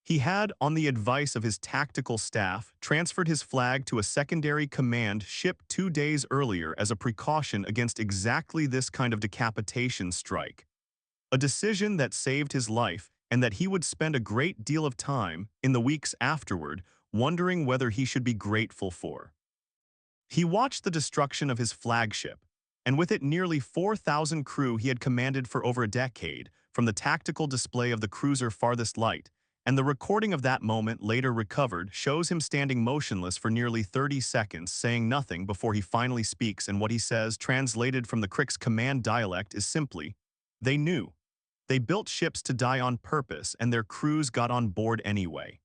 He had, on the advice of his tactical staff, transferred his flag to a secondary command ship 2 days earlier as a precaution against exactly this kind of decapitation strike. A decision that saved his life and that he would spend a great deal of time, in the weeks afterward, wondering whether he should be grateful for. He watched the destruction of his flagship, and with it nearly 4,000 crew he had commanded for over a decade, from the tactical display of the cruiser Farthest Light, and the recording of that moment later recovered shows him standing motionless for nearly 30 seconds, saying nothing before he finally speaks, and what he says, translated from the Crix command dialect, is simply, "They knew. They built ships to die on purpose, and their crews got on board anyway."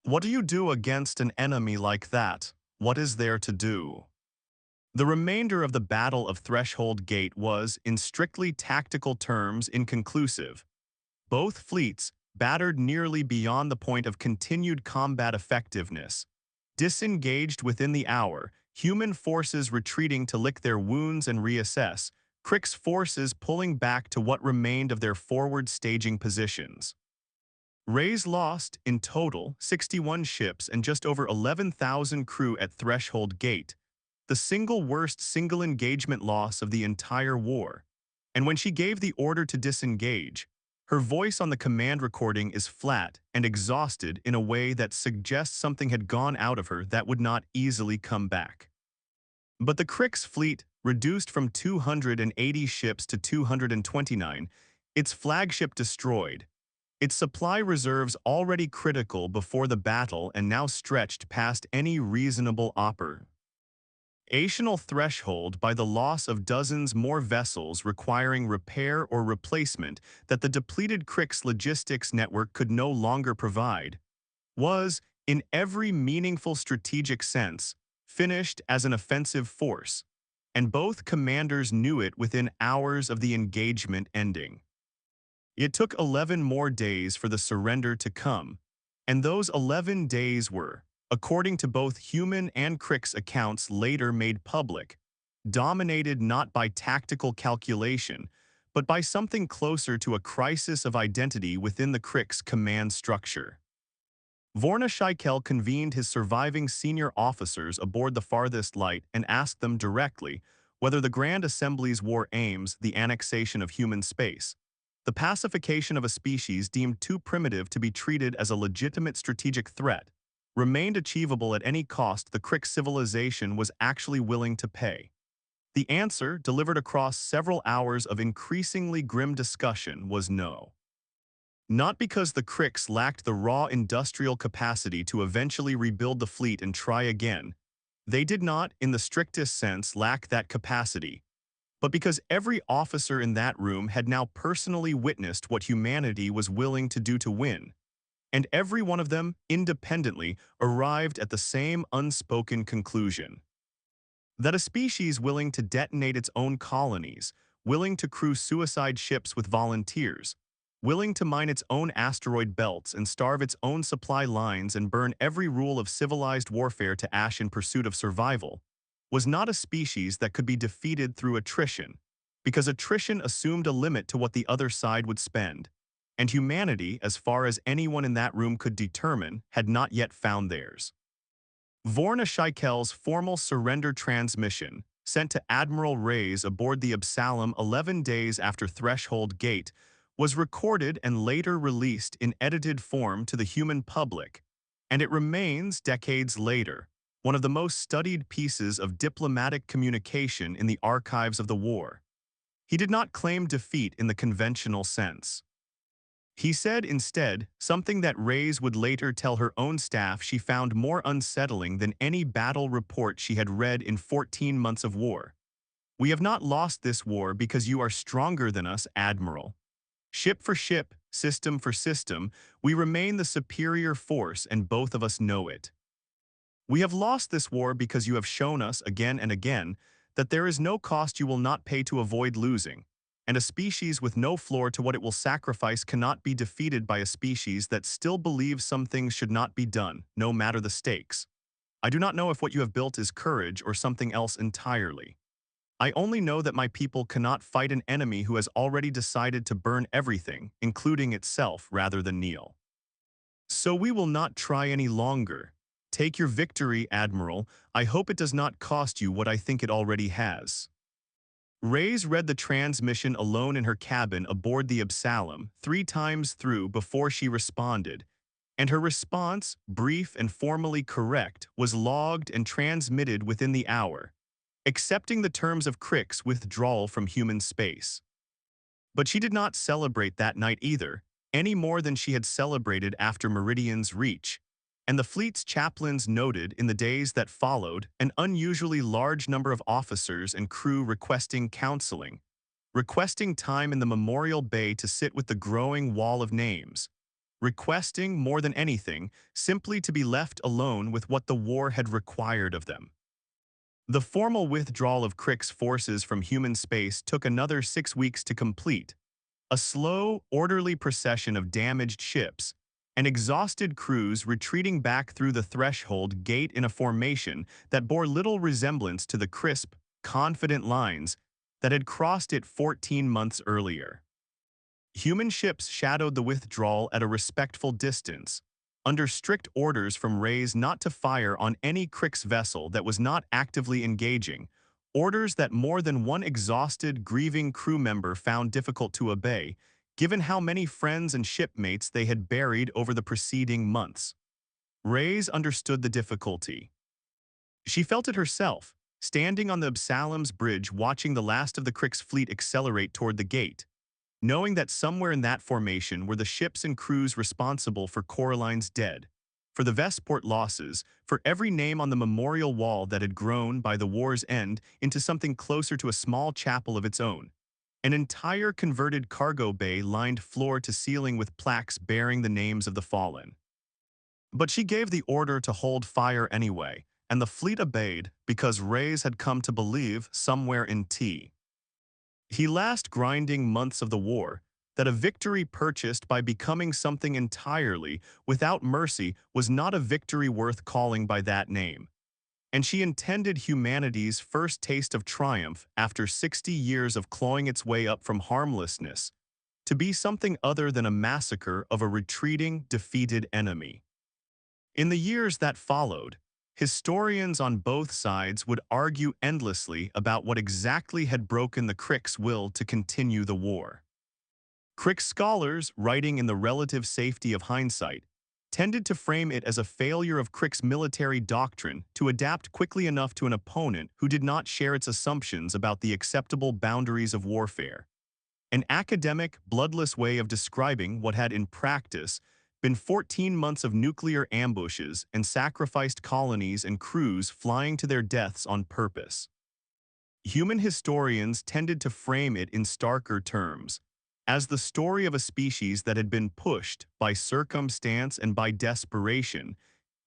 What do you do against an enemy like that? What is there to do? The remainder of the Battle of Threshold Gate was, in strictly tactical terms, inconclusive. Both fleets, battered nearly beyond the point of continued combat effectiveness, disengaged within the hour, human forces retreating to lick their wounds and reassess, Crix forces pulling back to what remained of their forward staging positions. Reyes lost, in total, 61 ships and just over 11,000 crew at Threshold Gate, the single worst single engagement loss of the entire war. And when she gave the order to disengage, her voice on the command recording is flat and exhausted in a way that suggests something had gone out of her that would not easily come back. But the Crix fleet, reduced from 280 ships to 229, its flagship destroyed, its supply reserves already critical before the battle and now stretched past any reasonable operational threshold by the loss of dozens more vessels requiring repair or replacement that the depleted Crix logistics network could no longer provide, was, in every meaningful strategic sense, finished as an offensive force, and both commanders knew it within hours of the engagement ending. It took 11 more days for the surrender to come, and those 11 days were, according to both human and Crix accounts later made public, dominated not by tactical calculation, but by something closer to a crisis of identity within the Crix command structure. Vorna Scheikel convened his surviving senior officers aboard the Farthest Light and asked them directly whether the Grand Assembly's war aims, the annexation of human space, the pacification of a species deemed too primitive to be treated as a legitimate strategic threat, remained achievable at any cost the Crix civilization was actually willing to pay. The answer, delivered across several hours of increasingly grim discussion, was no. Not because the Crix lacked the raw industrial capacity to eventually rebuild the fleet and try again. They did not, in the strictest sense, lack that capacity, but because every officer in that room had now personally witnessed what humanity was willing to do to win, and every one of them, independently, arrived at the same unspoken conclusion. That a species willing to detonate its own colonies, willing to crew suicide ships with volunteers, willing to mine its own asteroid belts and starve its own supply lines and burn every rule of civilized warfare to ash in pursuit of survival, was not a species that could be defeated through attrition, because attrition assumed a limit to what the other side would spend, and humanity, as far as anyone in that room could determine, had not yet found theirs. Vorna Scheikel's formal surrender transmission, sent to Admiral Reyes aboard the Absalom 11 days after Threshold Gate, was recorded and later released in edited form to the human public, and it remains, decades later, one of the most studied pieces of diplomatic communication in the archives of the war. He did not claim defeat in the conventional sense. He said instead something that Reyes would later tell her own staff she found more unsettling than any battle report she had read in 14 months of war. "We have not lost this war because you are stronger than us, Admiral. Ship for ship, system for system, we remain the superior force and both of us know it. We have lost this war because you have shown us again and again that there is no cost you will not pay to avoid losing, and a species with no floor to what it will sacrifice cannot be defeated by a species that still believes some things should not be done, no matter the stakes. I do not know if what you have built is courage or something else entirely. I only know that my people cannot fight an enemy who has already decided to burn everything, including itself, rather than kneel. So we will not try any longer. Take your victory, Admiral. I hope it does not cost you what I think it already has." Reyes read the transmission alone in her cabin aboard the Absalom 3 times through before she responded, and her response, brief and formally correct, was logged and transmitted within the hour, accepting the terms of Crick's withdrawal from human space. But she did not celebrate that night either, any more than she had celebrated after Meridian's reach, and the fleet's chaplains noted in the days that followed an unusually large number of officers and crew requesting counseling, requesting time in the memorial bay to sit with the growing wall of names, requesting, more than anything, simply to be left alone with what the war had required of them. The formal withdrawal of Crick's forces from human space took another 6 weeks to complete, a slow, orderly procession of damaged ships and exhausted crews retreating back through the threshold gate in a formation that bore little resemblance to the crisp, confident lines that had crossed it 14 months earlier. Human ships shadowed the withdrawal at a respectful distance, under strict orders from Reyes not to fire on any Crick's vessel that was not actively engaging, orders that more than one exhausted, grieving crew member found difficult to obey, given how many friends and shipmates they had buried over the preceding months. Reyes understood the difficulty. She felt it herself, standing on the Absalom's bridge watching the last of the Crick's fleet accelerate toward the gate, knowing that somewhere in that formation were the ships and crews responsible for Coraline's dead, for the Vestport losses, for every name on the memorial wall that had grown by the war's end into something closer to a small chapel of its own, an entire converted cargo bay lined floor to ceiling with plaques bearing the names of the fallen. But she gave the order to hold fire anyway, and the fleet obeyed because Reyes had come to believe somewhere in he last grinding months of the war that a victory purchased by becoming something entirely without mercy was not a victory worth calling by that name. And she intended humanity's first taste of triumph after 60 years of clawing its way up from harmlessness to be something other than a massacre of a retreating, defeated enemy. In the years that followed, historians on both sides would argue endlessly about what exactly had broken the Crick's will to continue the war. Crick scholars, writing in the relative safety of hindsight, tended to frame it as a failure of Crick's military doctrine to adapt quickly enough to an opponent who did not share its assumptions about the acceptable boundaries of warfare. An academic, bloodless way of describing what had in practice been 14 months of nuclear ambushes and sacrificed colonies and crews flying to their deaths on purpose. Human historians tended to frame it in starker terms, as the story of a species that had been pushed, by circumstance and by desperation,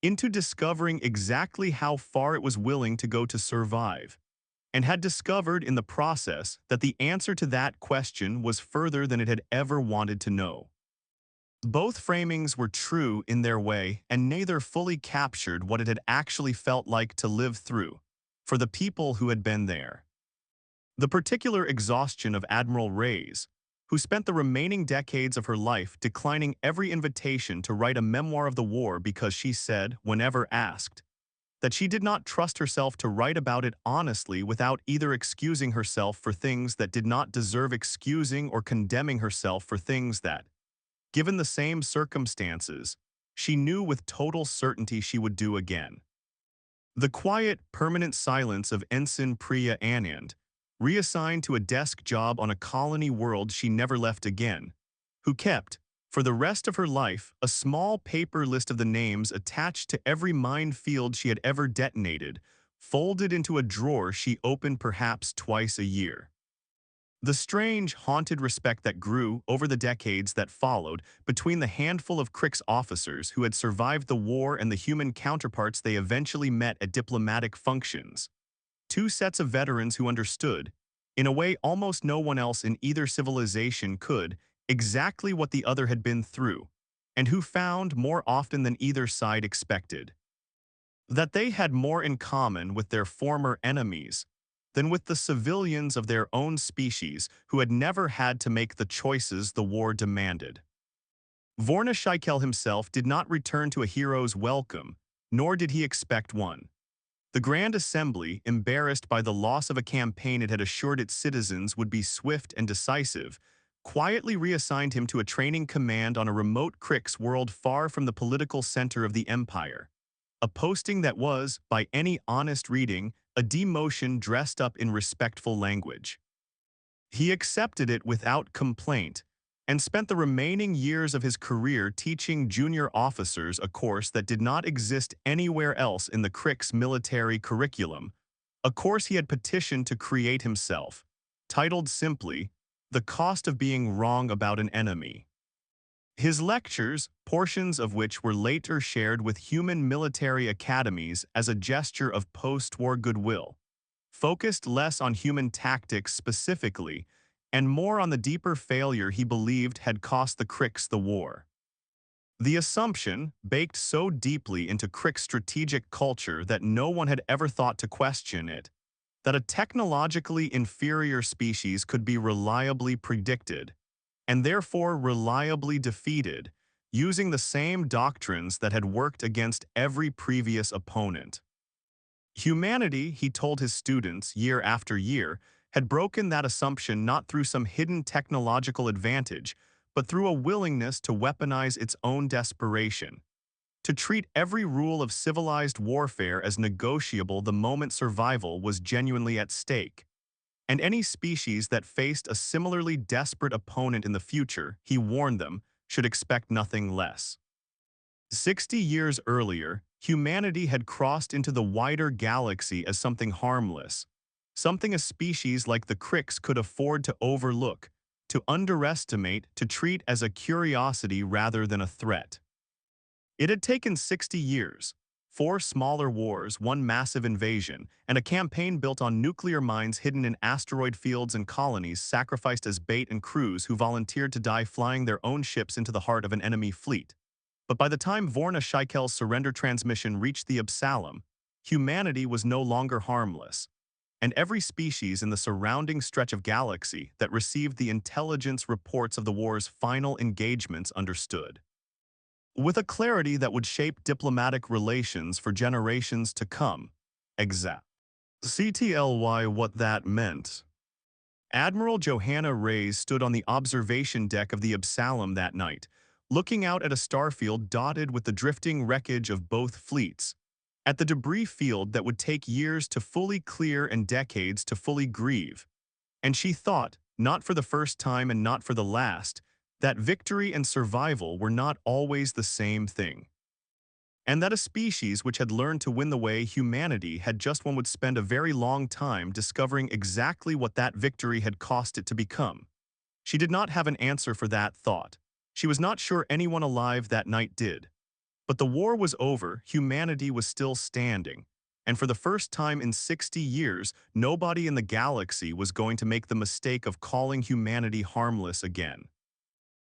into discovering exactly how far it was willing to go to survive, and had discovered in the process that the answer to that question was further than it had ever wanted to know. Both framings were true in their way, and neither fully captured what it had actually felt like to live through, for the people who had been there. The particular exhaustion of Admiral Reyes, who spent the remaining decades of her life declining every invitation to write a memoir of the war because she said, whenever asked, that she did not trust herself to write about it honestly without either excusing herself for things that did not deserve excusing or condemning herself for things that, given the same circumstances, she knew with total certainty she would do again. The quiet, permanent silence of Ensign Priya Anand, reassigned to a desk job on a colony world she never left again, who kept, for the rest of her life, a small paper list of the names attached to every minefield she had ever detonated, folded into a drawer she opened perhaps twice a year. The strange, haunted respect that grew over the decades that followed between the handful of Crick's officers who had survived the war and the human counterparts they eventually met at diplomatic functions. Two sets of veterans who understood, in a way almost no one else in either civilization could, exactly what the other had been through, and who found, more often than either side expected, that they had more in common with their former enemies than with the civilians of their own species who had never had to make the choices the war demanded. Vorna Scheikel himself did not return to a hero's welcome, nor did he expect one. The Grand Assembly, embarrassed by the loss of a campaign it had assured its citizens would be swift and decisive, quietly reassigned him to a training command on a remote Crick's world far from the political center of the empire. A posting that was, by any honest reading, a demotion dressed up in respectful language. He accepted it without complaint and spent the remaining years of his career teaching junior officers a course that did not exist anywhere else in the Crick's military curriculum, a course he had petitioned to create himself, titled simply, "The Cost of Being Wrong About an Enemy." His lectures, portions of which were later shared with human military academies as a gesture of post-war goodwill, focused less on human tactics specifically and more on the deeper failure he believed had cost the Cricks the war. The assumption, baked so deeply into Crick's strategic culture that no one had ever thought to question it, that a technologically inferior species could be reliably predicted, and therefore reliably defeated, using the same doctrines that had worked against every previous opponent. Humanity, he told his students year after year, had broken that assumption not through some hidden technological advantage, but through a willingness to weaponize its own desperation, to treat every rule of civilized warfare as negotiable the moment survival was genuinely at stake. And any species that faced a similarly desperate opponent in the future, he warned them, should expect nothing less. 60 years earlier, humanity had crossed into the wider galaxy as something harmless, something a species like the Cricks could afford to overlook, to underestimate, to treat as a curiosity rather than a threat. It had taken 60 years, 4 smaller wars, 1 massive invasion, and a campaign built on nuclear mines hidden in asteroid fields and colonies sacrificed as bait and crews who volunteered to die flying their own ships into the heart of an enemy fleet. But by the time Vorna Scheikel's surrender transmission reached the Absalom, humanity was no longer harmless, and every species in the surrounding stretch of galaxy that received the intelligence reports of the war's final engagements understood, with a clarity that would shape diplomatic relations for generations to come. Exact. CTLY what that meant. Admiral Johanna Reyes stood on the observation deck of the Absalom that night, looking out at a starfield dotted with the drifting wreckage of both fleets, at the debris field that would take years to fully clear and decades to fully grieve. And she thought, not for the first time and not for the last, that victory and survival were not always the same thing. And that a species which had learned to win the way humanity had just one would spend a very long time discovering exactly what that victory had cost it to become. She did not have an answer for that thought. She was not sure anyone alive that night did. But the war was over, humanity was still standing, and for the first time in 60 years, nobody in the galaxy was going to make the mistake of calling humanity harmless again.